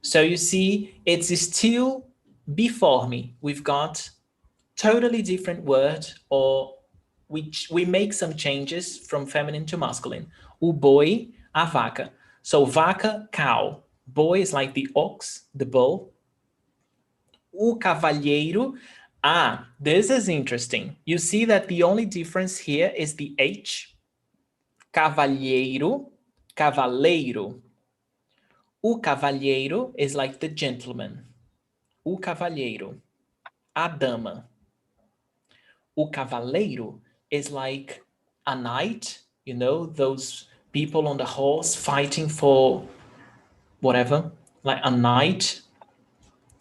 So you see, it's still before me. We've got totally different word, or we make some changes from feminine to masculine. O boi, a vaca. So vaca, cow. Boi is like the ox, the bull. O cavalheiro. This is interesting. You see that the only difference here is the H. Cavalheiro, cavaleiro. O cavalheiro is like the gentleman. O cavalheiro. A dama. O cavaleiro is like a knight, you know, those people on the horse fighting for whatever, like a knight.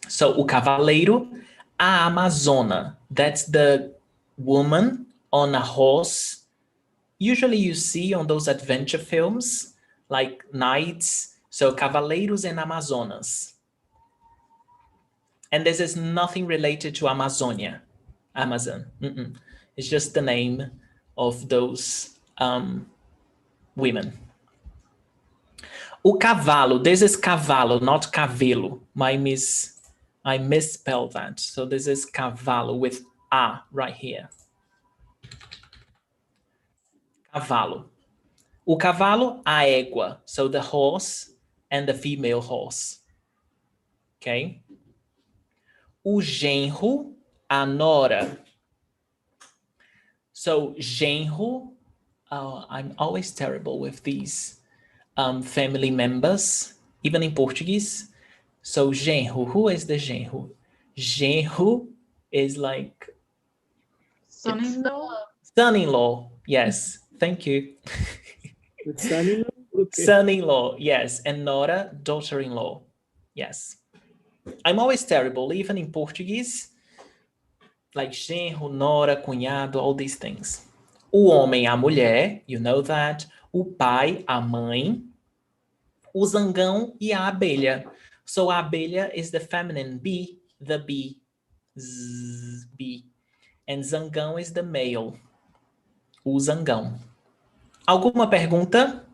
So o cavaleiro, a amazona. That's the woman on a horse. Usually you see on those adventure films, like knights. So cavaleiros and amazonas. And this is nothing related to Amazonia, Amazon. It's just the name of those women. O cavalo, this is cavalo, not cavelo. I misspelled that. So this is cavalo with A right here. Cavalo. O cavalo, a égua. So the horse and the female horse. Okay. O genro, a nora. So genro, I'm always terrible with these family members, even in Portuguese. So genro, who is the genro? Genro is like Son-in-law? Son-in-law, yes, thank you. Son-in-law? Okay. Son-in-law, yes, and nora, daughter-in-law, yes. I'm always terrible, even in Portuguese, like genro, nora, cunhado, all these things. O homem, a mulher, you know that. O pai, a mãe. O zangão e a abelha. So a abelha is the feminine bee, the bee, bee. And zangão is the male, o zangão. Alguma pergunta?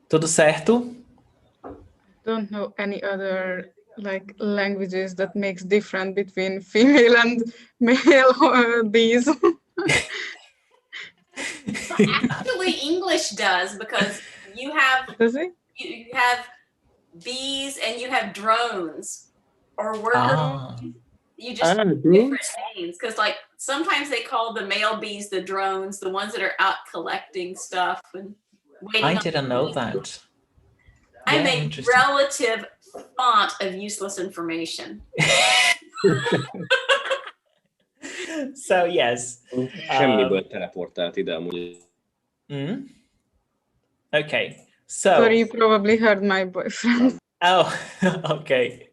Tudo certo? Don't know any other like languages that makes difference between female and male bees. Actually, English does, because you have Does it? you have bees and you have drones or worker. You just different drones? names, because like sometimes they call the male bees the drones, the ones that are out collecting stuff and waiting. I didn't know that. I'm a relative font of useless information. So yes. Semmiből teleportált ide amúgy. Okay. So Sorry, you probably heard my boyfriend. Oh, okay.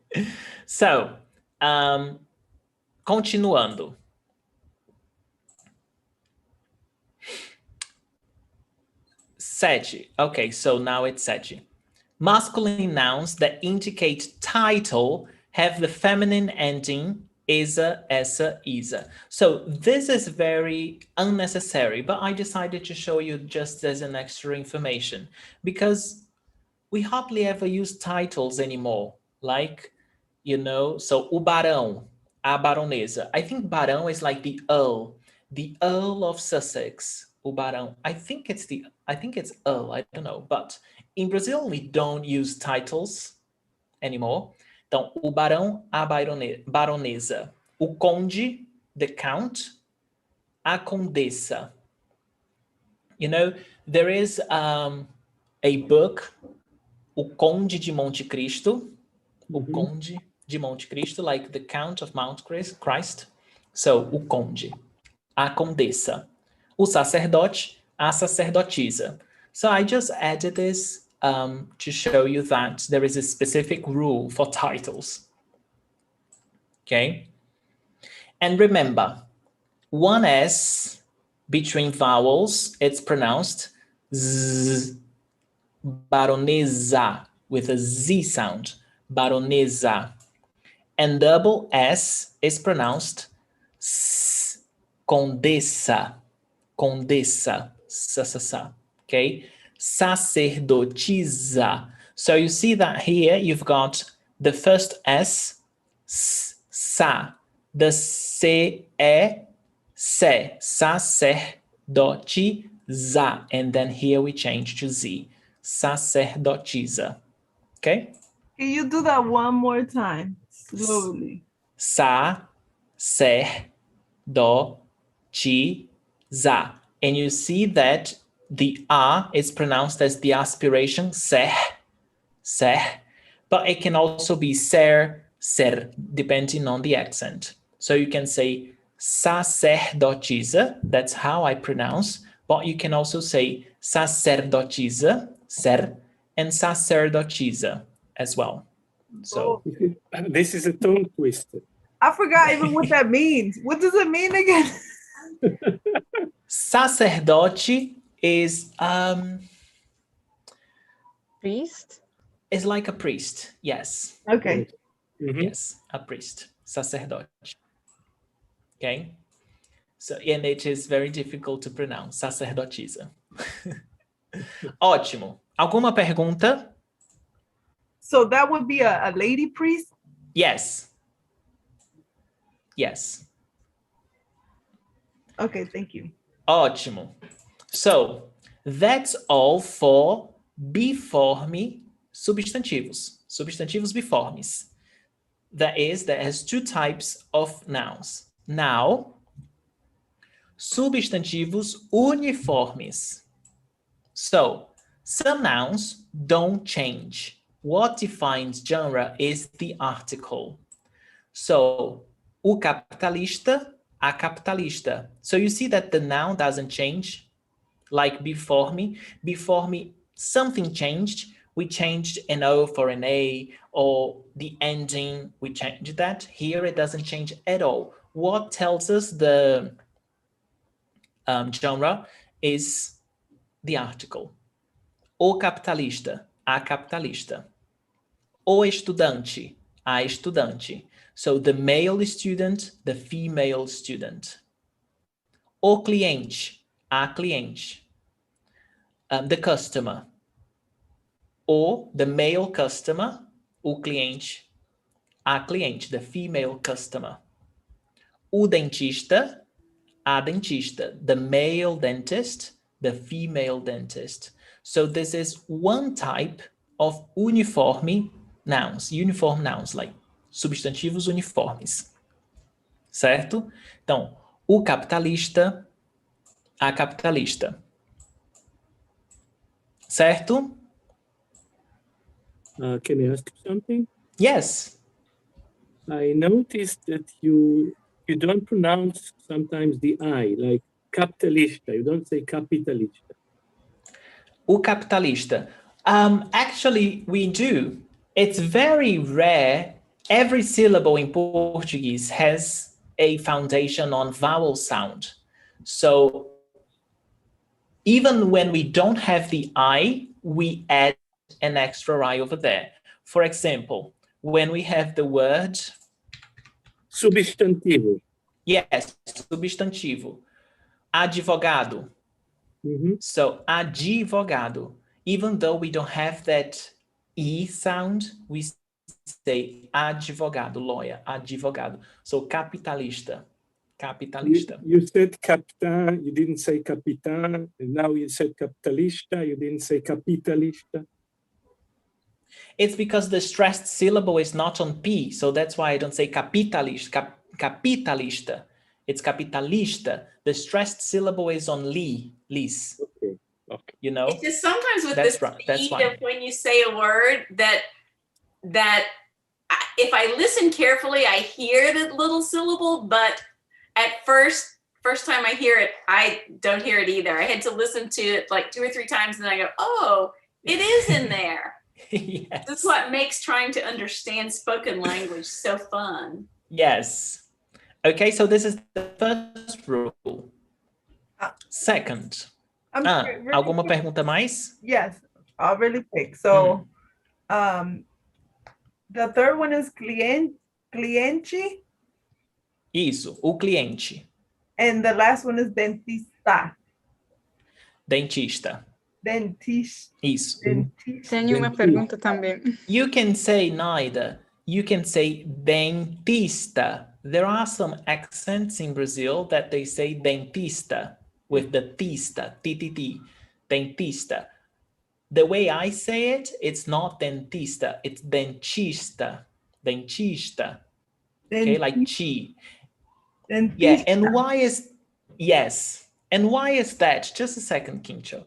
So, continuando. Sete. Okay, so now it's sete. Masculine nouns that indicate title have the feminine ending isa, essa, isa. So this is very unnecessary, but I decided to show you just as an extra information because we hardly ever use titles anymore. Like, you know, so o barão, a baronesa. I think barão is like the Earl of Sussex. O barão. I think it's Earl, I don't know. But in Brazil, we don't use titles anymore. Então, o barão, a baronesa. O conde, the count. A condessa. You know, there is a book, O Conde de Monte Cristo. O Conde de Monte Cristo, like the Count of Mount Christ. So, o conde. A condessa. O sacerdote, a sacerdotisa. So I just added this to show you that there is a specific rule for titles. Okay? And remember, one S between vowels, it's pronounced Z. Baronesa, with a Z sound. Baronesa. And double S is pronounced S. Condessa. Condessa. Sa. Okay? Sacerdotisa. So you see that here you've got the first S, sa. The se, se. Sacerdotisa. And then here we change to Z. Sacerdotisa. Okay? Can you do that one more time, slowly? Sacerdotisa. And you see that the A is pronounced as the aspiration, seh, but it can also be ser, depending on the accent. So you can say sacerdotisa, that's how I pronounce, but you can also say sacerdotisa, ser, and sacerdotisa as well. So this is a tongue twister. I forgot even what that means. What does it mean again? Sacerdote is Priest? Is like a priest, yes. Okay. Yes, a priest, sacerdote. Okay. So, and it is very difficult to pronounce, sacerdotisa. Ótimo. Alguma pergunta? So that would be a lady priest? Yes. Yes. Okay, thank you. Ótimo. So, that's all for biforme substantivos. Substantivos biformes. That is, that has two types of nouns. Now, substantivos uniformes. So, some nouns don't change. What defines genre is the article. So, o capitalista, a capitalista. So you see that the noun doesn't change, like before me. Before me, something changed. We changed an O for an A, or the ending, we changed that. Here it doesn't change at all. What tells us the genre is the article. O capitalista, a capitalista. O estudante, a estudante. So the male student, the female student. O cliente, a cliente. The customer. O, the male customer, o cliente. A cliente, the female customer. O dentista, a dentista. The male dentist, the female dentist. So this is one type of uniform nouns, like substantivos uniformes. certo? Então, o capitalista, a capitalista. Certo? Can I ask you something? Yes. I noticed that you don't pronounce sometimes the I, like capitalista. You don't say capitalista. O capitalista. Actually, we do. It's very rare. Every syllable in Portuguese has a foundation on vowel sound. So even when we don't have the I, we add an extra I over there. For example, when we have the word... Substantivo. Yes, substantivo. Advogado. So, advogado. Even though we don't have that E sound, we say advogado, lawyer, advogado. So, capitalista. Capitalista. You said capitán, you didn't say capitán, and now you said capitalista, you didn't say capitalista. It's because the stressed syllable is not on P, so that's why I don't say capitalista. Capitalista. It's capitalista. The stressed syllable is on lis. Okay. You know? It's just sometimes with the speed of when you say a word that if I listen carefully, I hear the little syllable, but at first time I hear it, I don't hear it either. I had to listen to it like 2 or 3 times and then I go, oh, it is in there. Yes. That's what makes trying to understand spoken language so fun. Yes. Okay, so this is the first rule. Second. Really Alguma quick. pergunta mais? Yes, really quick. So, the third one is cliente. Isso, o cliente. And the last one is dentista. Dentista. Dentista. Isso. Tenho uma pergunta também. You can say neither. You can say dentista. There are some accents in Brazil that they say dentista with the tista, TTT, dentista. The way I say it, it's not dentista, it's dentista, dentista. Okay, like chi. Dentista. Yeah, and why is, yes, and why is that? Just a second, Quincho.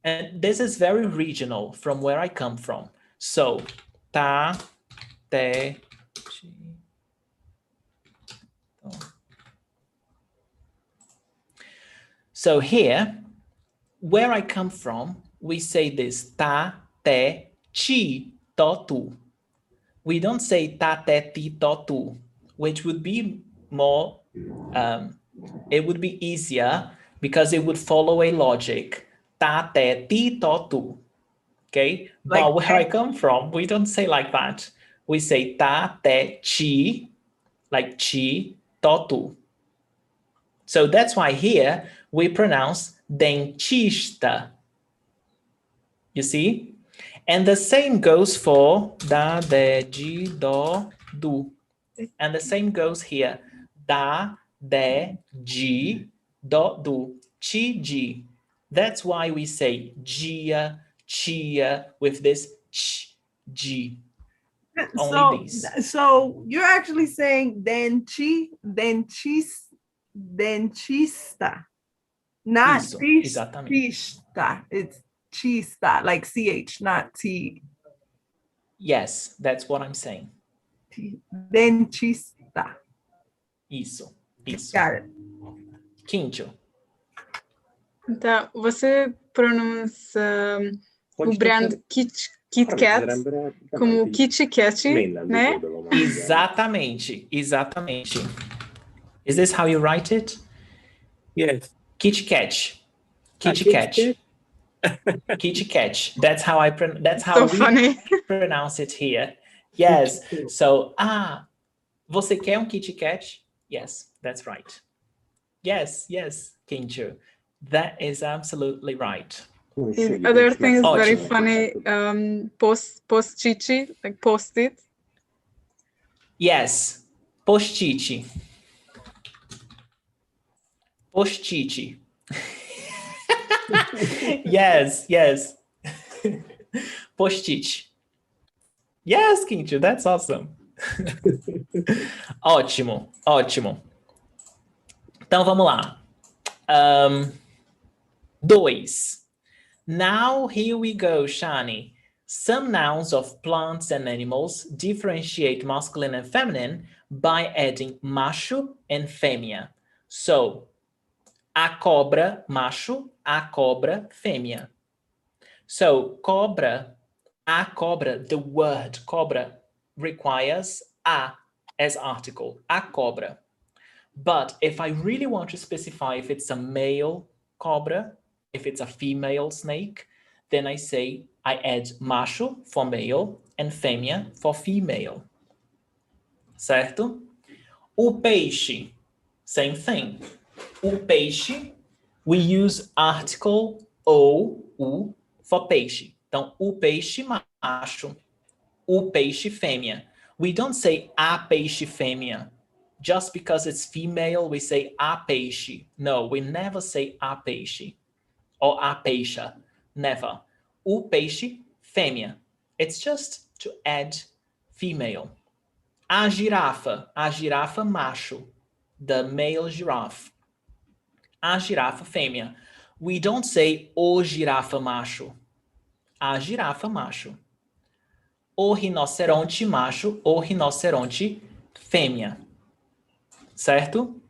And this is very regional from where I come from. So, ta, te, chi. So here, where I come from, we say this ta, te, chi, to, tu. We don't say ta, te, ti, to, tu, which would be more, it would be easier because it would follow a logic. Ta, te, ti, to, tu. Okay? Like but where I come from, we don't say like that. We say ta, te, chi, like chi, to, tu. So that's why here we pronounce dentista. You see? And the same goes for da, de, gi, do, du. And the same goes here. Da, de, gi, do, du. Chi, gi. That's why we say gia, chia with this ch, gi. Only these. So you're actually saying dentista, not Isso, dentista. It's chista, like ch, not t. Yes, that's what I'm saying. Dentista. Isso, isso. Got it. Quinto. Então, você pronuncia o brand Kit Kat como Kit Kat, né? Exatamente, exatamente. Is this how you write it? Yes. Kit Kat. Kit Kat. Kit Kat. That's how we pronounce it here. Yes. So, você quer Kit Kat? Yes, that's right. Yes, Kincho. That is absolutely right. Other thing is very funny. Post-it, like post-it. Yes, post-it. Post-it. yes. Post-it. Yes, Kincho, that's awesome. Ótimo, ótimo. Então vamos lá. 2. Now here we go, Shani. Some nouns of plants and animals differentiate masculine and feminine by adding macho and fêmea. So, a cobra, macho, a cobra, fêmea. So, cobra, a cobra, the word cobra requires a as article, a cobra. But if I really want to specify if it's a male cobra, if it's a female snake, then I say I add macho for male and fêmea for female. Certo? O peixe, same thing. O peixe, we use article ou, u, for peixe. Então, o peixe macho, o peixe fêmea. We don't say a peixe fêmea. Just because it's female, we say a peixe. No, we never say a peixe or a peixa. Never. O peixe, fêmea. It's just to add female. A girafa macho, the male giraffe. A girafa fêmea. We don't say o girafa macho. A girafa macho. O rinoceronte macho, o rinoceronte fêmea. Certo?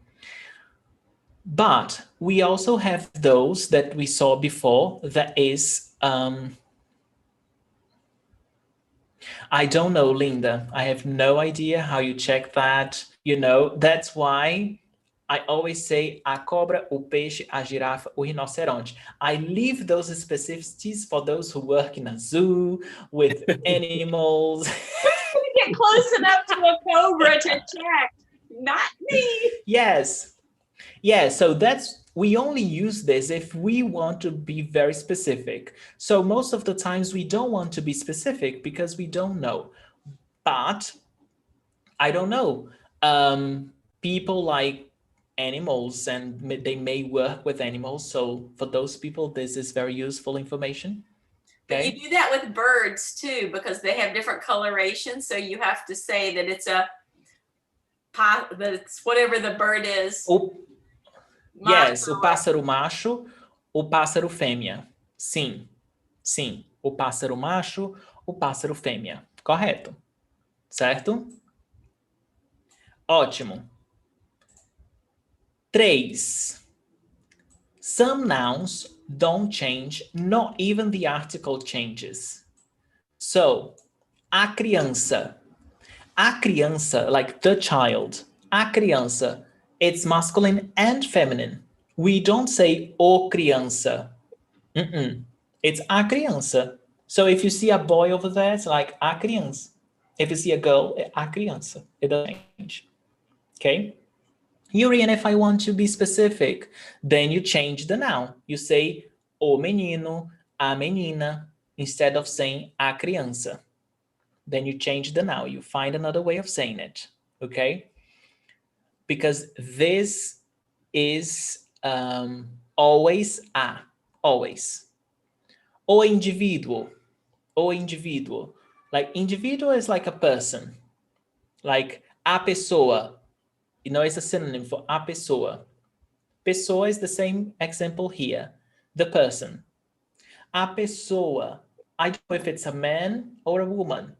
But we also have those that we saw before that is, I don't know, Linda. I have no idea how you check that. You know, that's why I always say a cobra, o peixe, a girafa, o rinoceronte. I leave those specificities for those who work in a zoo with animals. Get close enough to a cobra to check. Not me. Yes. Yeah, so we only use this if we want to be very specific. So most of the times we don't want to be specific because we don't know. But I don't know. People like animals and they may work with animals. So for those people, this is very useful information. But you do that with birds too, because they have different colorations. So you have to say that it's whatever the bird is. Yes, o pássaro macho, o pássaro fêmea. Sim, sim. O pássaro macho, o pássaro fêmea. Correto. Certo? Ótimo. 3. Some nouns don't change, not even the article changes. So, a criança. A criança, like the child. A criança. It's masculine and feminine. We don't say o criança. It's a criança. So if you see a boy over there, it's like a criança. If you see a girl, a criança. It doesn't change. Okay? Yuri, if I want to be specific, then you change the noun. You say o menino, a menina, instead of saying a criança. Then you change the noun. You find another way of saying it. Okay? Because this is always a, always. O individuo. Like individual is like a person. Like a pessoa. You know, it's a synonym for a pessoa. Pessoa is the same example here. The person. A pessoa. I don't know if it's a man or a woman.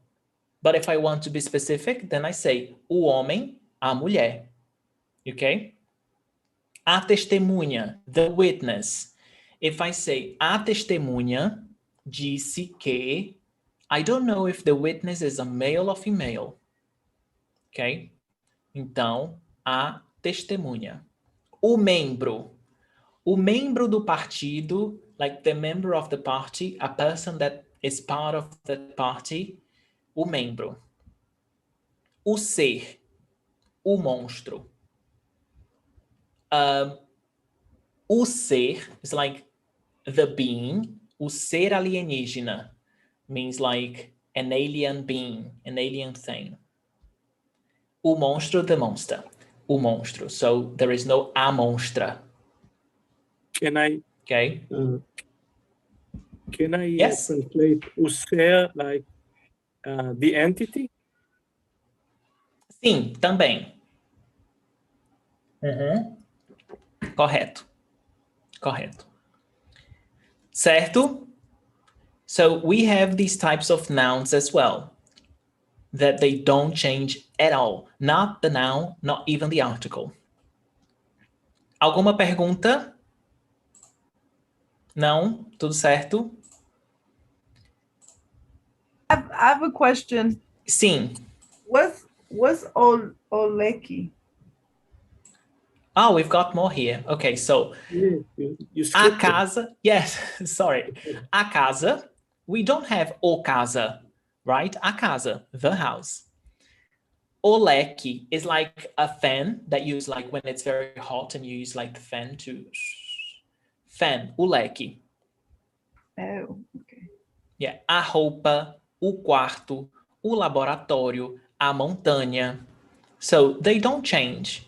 But if I want to be specific, then I say o homem, a mulher. Okay? A testemunha, the witness. If I say a testemunha disse que, I don't know if the witness is a male or female. Okay? Então, a testemunha. O membro. O membro do partido, like the member of the party, a person that is part of the party, o membro. O ser. O monstro. O ser is like the being. O ser alienígena means like an alien being, an alien thing. O monstro, the monster. O monstro. So there is no a monstra. Can I? Okay. Can I Yes. translate o ser like the entity? Sim, também. Uhum. Correto. Correto. Certo? So we have these types of nouns as well, that they don't change at all. Not the noun, not even the article. Alguma pergunta? Não? Tudo certo? I have a question. Sim. What's Oleki? Oh, we've got more here. Okay, so a casa, yes, sorry. A casa, we don't have o casa, right? A casa, the house. O leque is like a fan that you use like when it's very hot and you use like the fan to fan, o leque. Oh, okay. Yeah, a roupa, o quarto, o laboratório, a montanha. So they don't change.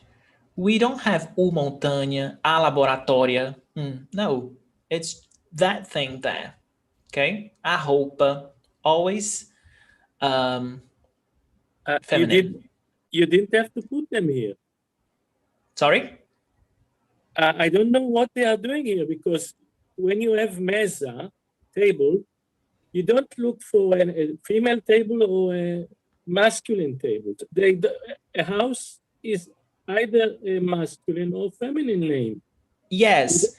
We don't have o montanha, a laboratória. No, it's that thing there. Okay, a roupa, always feminine. You didn't have to put them here. Sorry? I don't know what they are doing here, because when you have mesa, table, you don't look for a female table or a masculine table. A house is either a masculine or feminine name. Yes,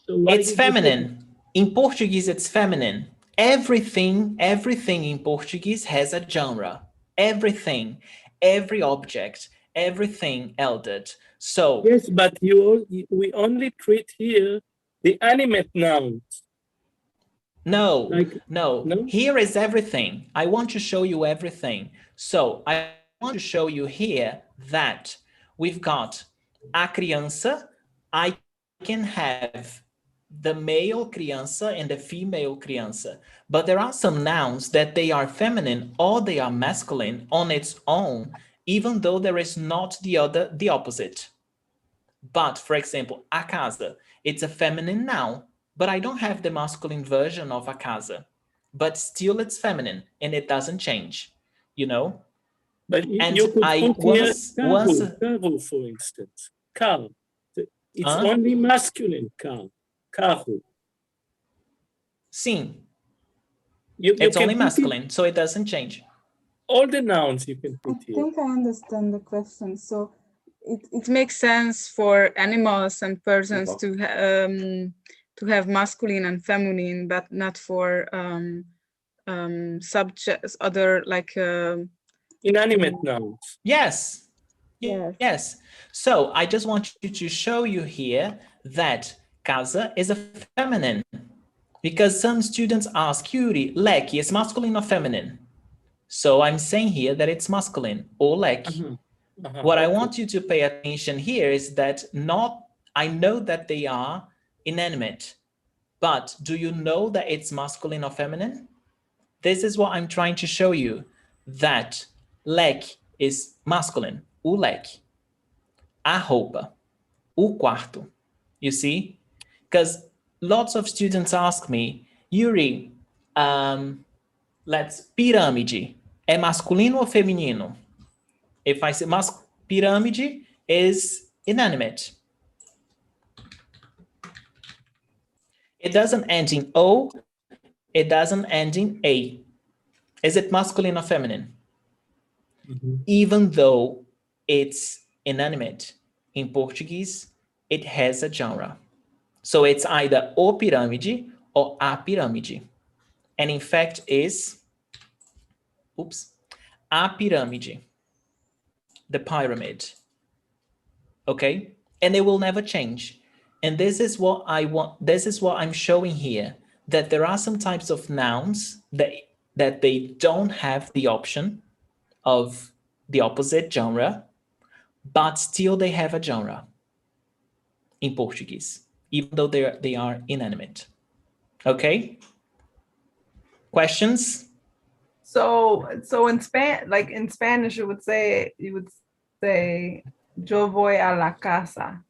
so it's feminine. In Portuguese, it's feminine. Everything in Portuguese has a genre. Everything, every object, everything eldered. So yes, but we only treat here the animate nouns. No. Here is everything. I want to show you everything. So I want to show you here that we've got a criança. I can have the male criança and the female criança. But there are some nouns that they are feminine or they are masculine on its own, even though there is not the opposite. But for example, a casa, it's a feminine noun, but I don't have the masculine version of a casa. But still it's feminine and it doesn't change, you know? But and you could I put carro, for instance. Car. It's only masculine, carro. Sim. It's only masculine, so it doesn't change. All the nouns you can put here. I think I understand the question. So it makes sense for animals and persons to have masculine and feminine, but not for subjects, other like inanimate nouns. Yes. Yes. So I just want you to show you here that casa is a feminine, because some students ask, Yuri, leque is masculine or feminine? So I'm saying here that it's masculine, or leque. What I want you to pay attention here is that I know that they are inanimate, but do you know that it's masculine or feminine? This is what I'm trying to show you, that leque is masculine, o leque, a roupa, o quarto. You see? Because lots of students ask me, Yuri, pirâmide, é masculino ou feminino? If I say pirâmide is inanimate. It doesn't end in O, it doesn't end in A. Is it masculine or feminine? Even though it's inanimate, in Portuguese, it has a genre. So it's either o pirâmide or a pirâmide. And in fact is, a pirâmide, the pyramid. Okay? And it will never change. And this is what I'm showing here, that there are some types of nouns that they don't have the option of the opposite genre, but still they have a genre in Portuguese, even though they are inanimate. Okay? Questions? So in Spanish, you would say yo voy a la casa.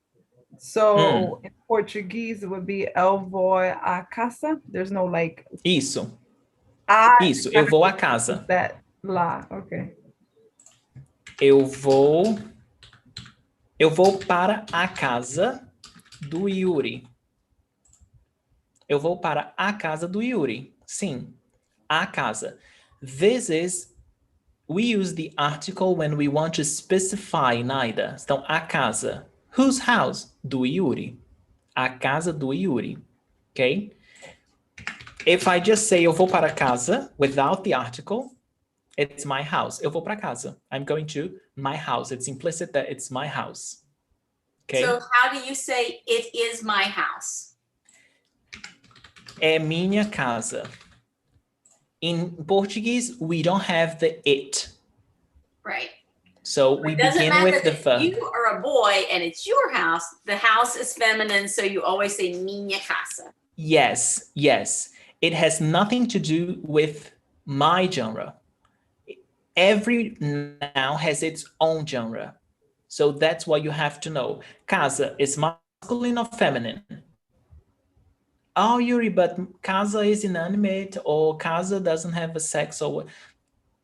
So in Portuguese, it would be eu vou a casa. There's no like. Isso. Isso, eu vou a casa. That lá, okay. Eu vou para a casa do Yuri. Eu vou para a casa do Yuri. Sim, a casa. We use the article when we want to specify neither. Então, a casa. Whose house? Do Yuri. A casa do Yuri. Okay? If I just say eu vou para casa without the article, it's my house. Eu vou para casa. I'm going to my house. It's implicit that it's my house. Okay? So how do you say it is my house? É minha casa. In Portuguese, we don't have the it. Right. So we begin with the verb. You are a boy and it's your house. The house is feminine, so you always say minha casa. Yes, yes. It has nothing to do with my genre. Every noun has its own genre. So that's what you have to know. Casa is masculine or feminine? Oh, Yuri, but casa is inanimate, or casa doesn't have a sex, or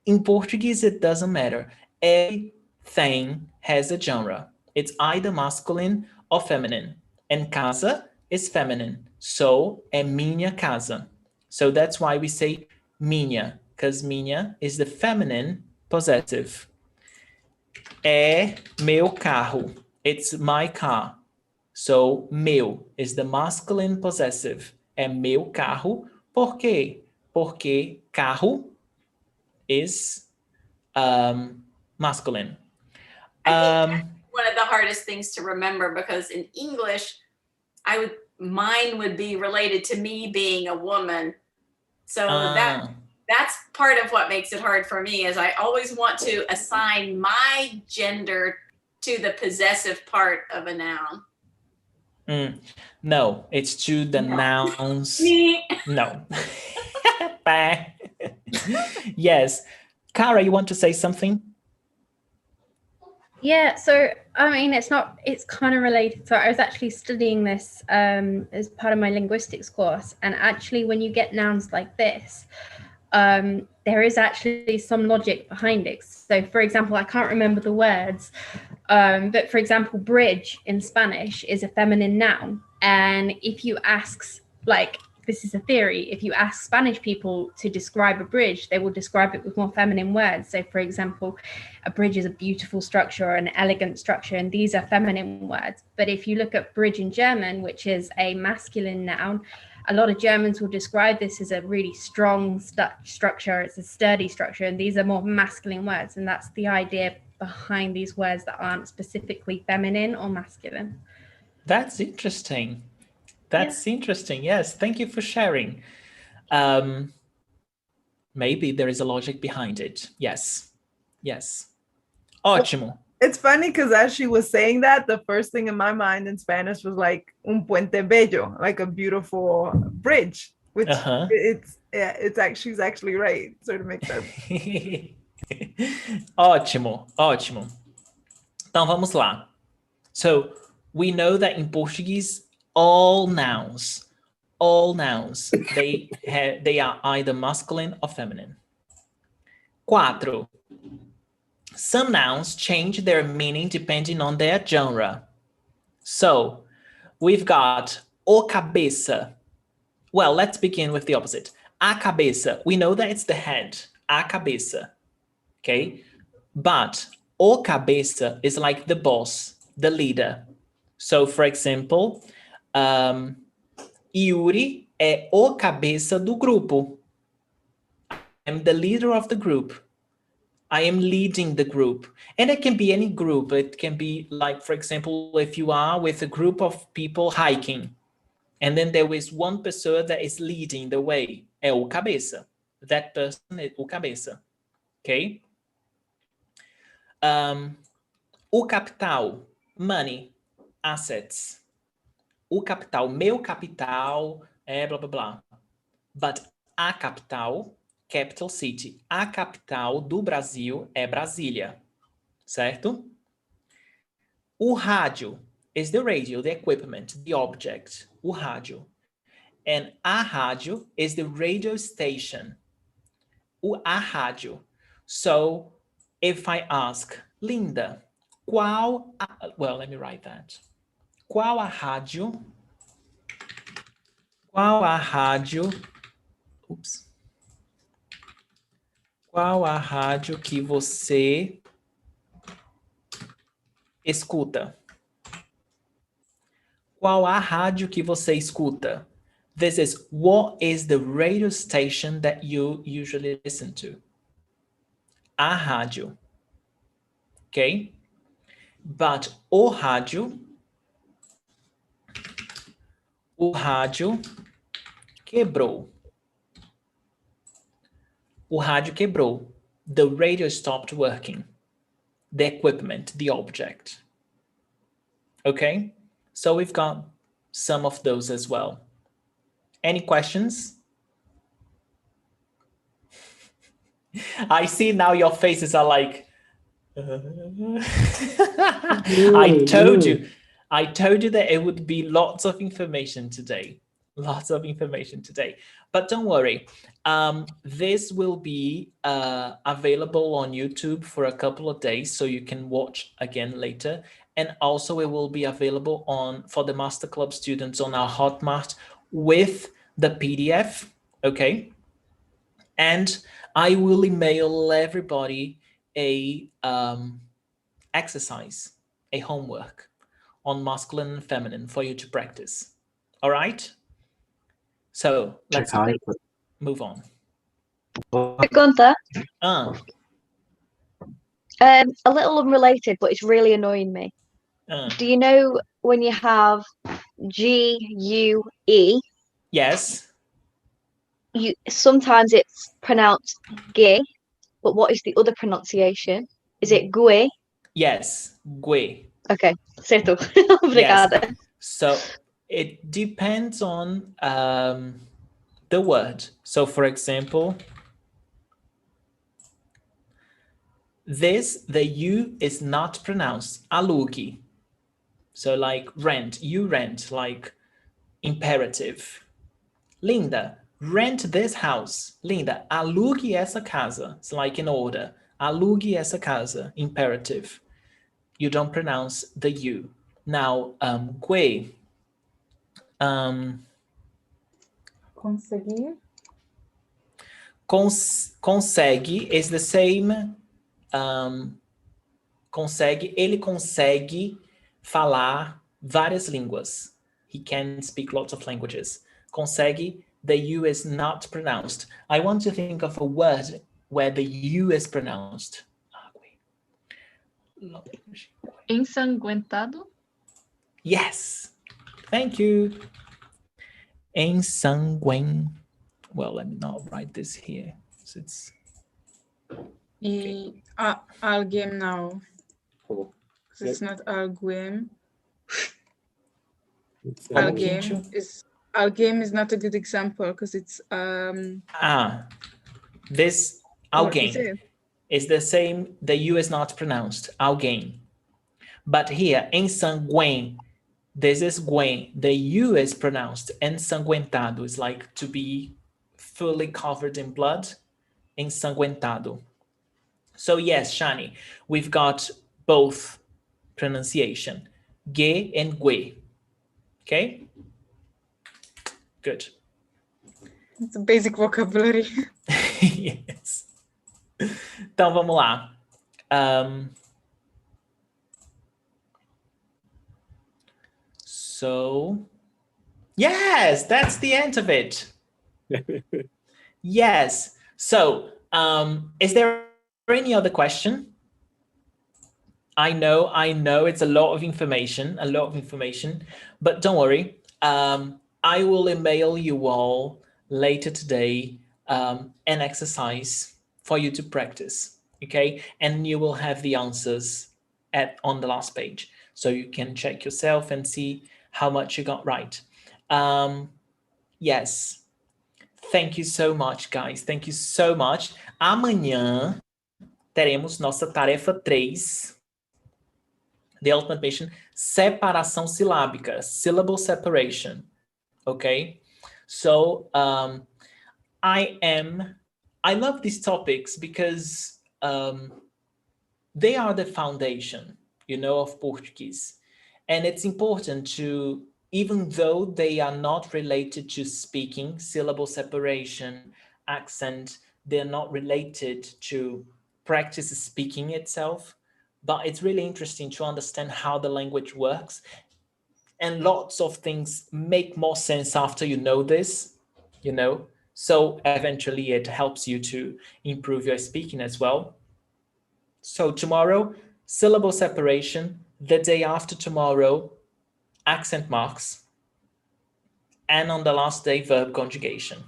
in Portuguese, it doesn't matter. Everything has a genre. It's either masculine or feminine. And casa is feminine. So, é minha casa. So that's why we say minha, because minha is the feminine possessive. É meu carro. It's my car. So, meu is the masculine possessive. É meu carro. Por quê? Porque carro is masculine. I think that's one of the hardest things to remember, because in English, mine would be related to me being a woman. So that's part of what makes it hard for me, is I always want to assign my gender to the possessive part of a noun. No, it's to the nouns. No. Yes. Cara, you want to say something? Yeah, so I mean, it's kind of related. So I was actually studying this as part of my linguistics course. And actually, when you get nouns like this, there is actually some logic behind it. So for example, I can't remember the words, but for example, bridge in Spanish is a feminine noun. And if you ask, like, this is a theory, if you ask Spanish people to describe a bridge, they will describe it with more feminine words. So for example, a bridge is a beautiful structure or an elegant structure, and these are feminine words. But if you look at bridge in German, which is a masculine noun, a lot of Germans will describe this as a really strong structure. It's a sturdy structure, and these are more masculine words. And that's the idea behind these words that aren't specifically feminine or masculine. That's interesting. That's interesting. Yes, thank you for sharing. Maybe there is a logic behind it. Yes, yes. Ótimo. It's funny because as she was saying that, the first thing in my mind in Spanish was like un puente bello, like a beautiful bridge, which she's actually right. Sort of makes sense. Ótimo, ótimo. Então vamos lá. So we know that in Portuguese, all nouns, they are either masculine or feminine. 4. Some nouns change their meaning depending on their genre. So we've got o cabeça. Well, let's begin with the opposite. A cabeça. We know that it's the head. A cabeça. Okay? But o cabeça is like the boss, the leader. So, for example, Yuri é o cabeça do grupo. I'm the leader of the group. I am leading the group. And it can be any group. It can be like, for example, if you are with a group of people hiking, and then there is one person that is leading the way. É o cabeça. That person is o cabeça. Okay? O capital, money, assets. O capital, meu capital, blá, blá, blá. But a capital, capital city. A capital do Brasil é Brasília, certo? O rádio is the radio, the equipment, the object, o rádio. And a rádio is the radio station, a rádio. So if I ask, Linda, well, let me write that. Qual a rádio Oops. Qual a rádio que você escuta? Qual a rádio que você escuta? This is, what is the radio station that you usually listen to? A rádio. Okay? But o rádio quebrou. O rádio quebrou. The radio stopped working. The equipment, the object. Okay? So we've got some of those as well. Any questions? I see now your faces are like, I told you that it would be lots of information today. Lots of information today. But don't worry. This will be available on YouTube for a couple of days, so you can watch again later. And also it will be available for the Master Club students on our Hotmart with the PDF, okay? And I will email everybody a exercise, a homework on masculine and feminine for you to practice. All right? So let's move on. Gunther, Uh, a little unrelated, but it's really annoying me. Do you know when you have G-U-E? Yes. Sometimes it's pronounced gay, but what is the other pronunciation? Is it gue? Yes, gue. Okay, certo. Obrigada. Yes. So it depends on the word. So for example, the U is not pronounced. Alugue. So like rent, you rent, like imperative. Linda, rent this house. Linda, alugue essa casa. It's like in order. Alugue essa casa, imperative. You don't pronounce the U. Now, gue. Conseguir. Consegue is the same. Ele consegue falar várias línguas. He can speak lots of languages. Consegue, the U is not pronounced. I want to think of a word where the U is pronounced. Ensanguentado? Yes. Thank you. Well, let me not write this here. So it's okay. Alguém now. Because it's not alguém. Alguém is not a good example because it's this alguém is the same. The U is not pronounced. Alguém. But here, ensanguém, this is guen. The U is pronounced. Ensanguentado is like to be fully covered in blood. Ensanguentado. So yes, Shani, we've got both pronunciation, ge and gue. Okay? Good. It's a basic vocabulary. Yes. Então vamos lá. So, yes, that's the end of it. Yes. So, is there any other question? I know it's a lot of information, but don't worry. I will email you all later today an exercise for you to practice, okay? And you will have the answers on the last page. So you can check yourself and see how much you got right. Yes. Thank you so much, guys. Thank you so much. Amanhã teremos nossa tarefa 3, the ultimate mission, separação silábica, syllable separation. Okay? So I love these topics because they are the foundation, you know, of Portuguese. And it's important to, even though they are not related to speaking, syllable separation, accent, they're not related to practice speaking itself, but it's really interesting to understand how the language works. And lots of things make more sense after you know this, you know, so eventually it helps you to improve your speaking as well. So tomorrow, syllable separation, the day after tomorrow, accent marks, and on the last day, verb conjugation.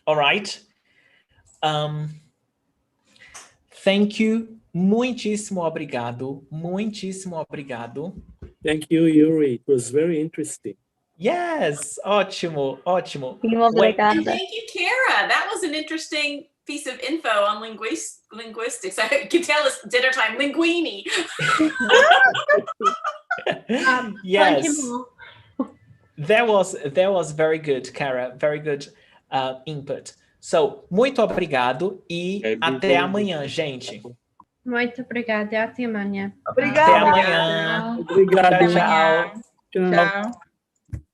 All right. Thank you. Muitíssimo obrigado. Muitíssimo obrigado. Thank you, Yuri. It was very interesting. Yes. Ótimo. Ótimo. And thank you, Kara. That was an interesting piece of info on linguistics. I can tell it's dinner time. Linguini. Yes. That was very good, Kara. Very good input. So, muito obrigado e até amanhã, gente. Muito obrigada e até amanhã. Obrigada. Até amanhã. Obrigado. Tchau, tchau. Tchau.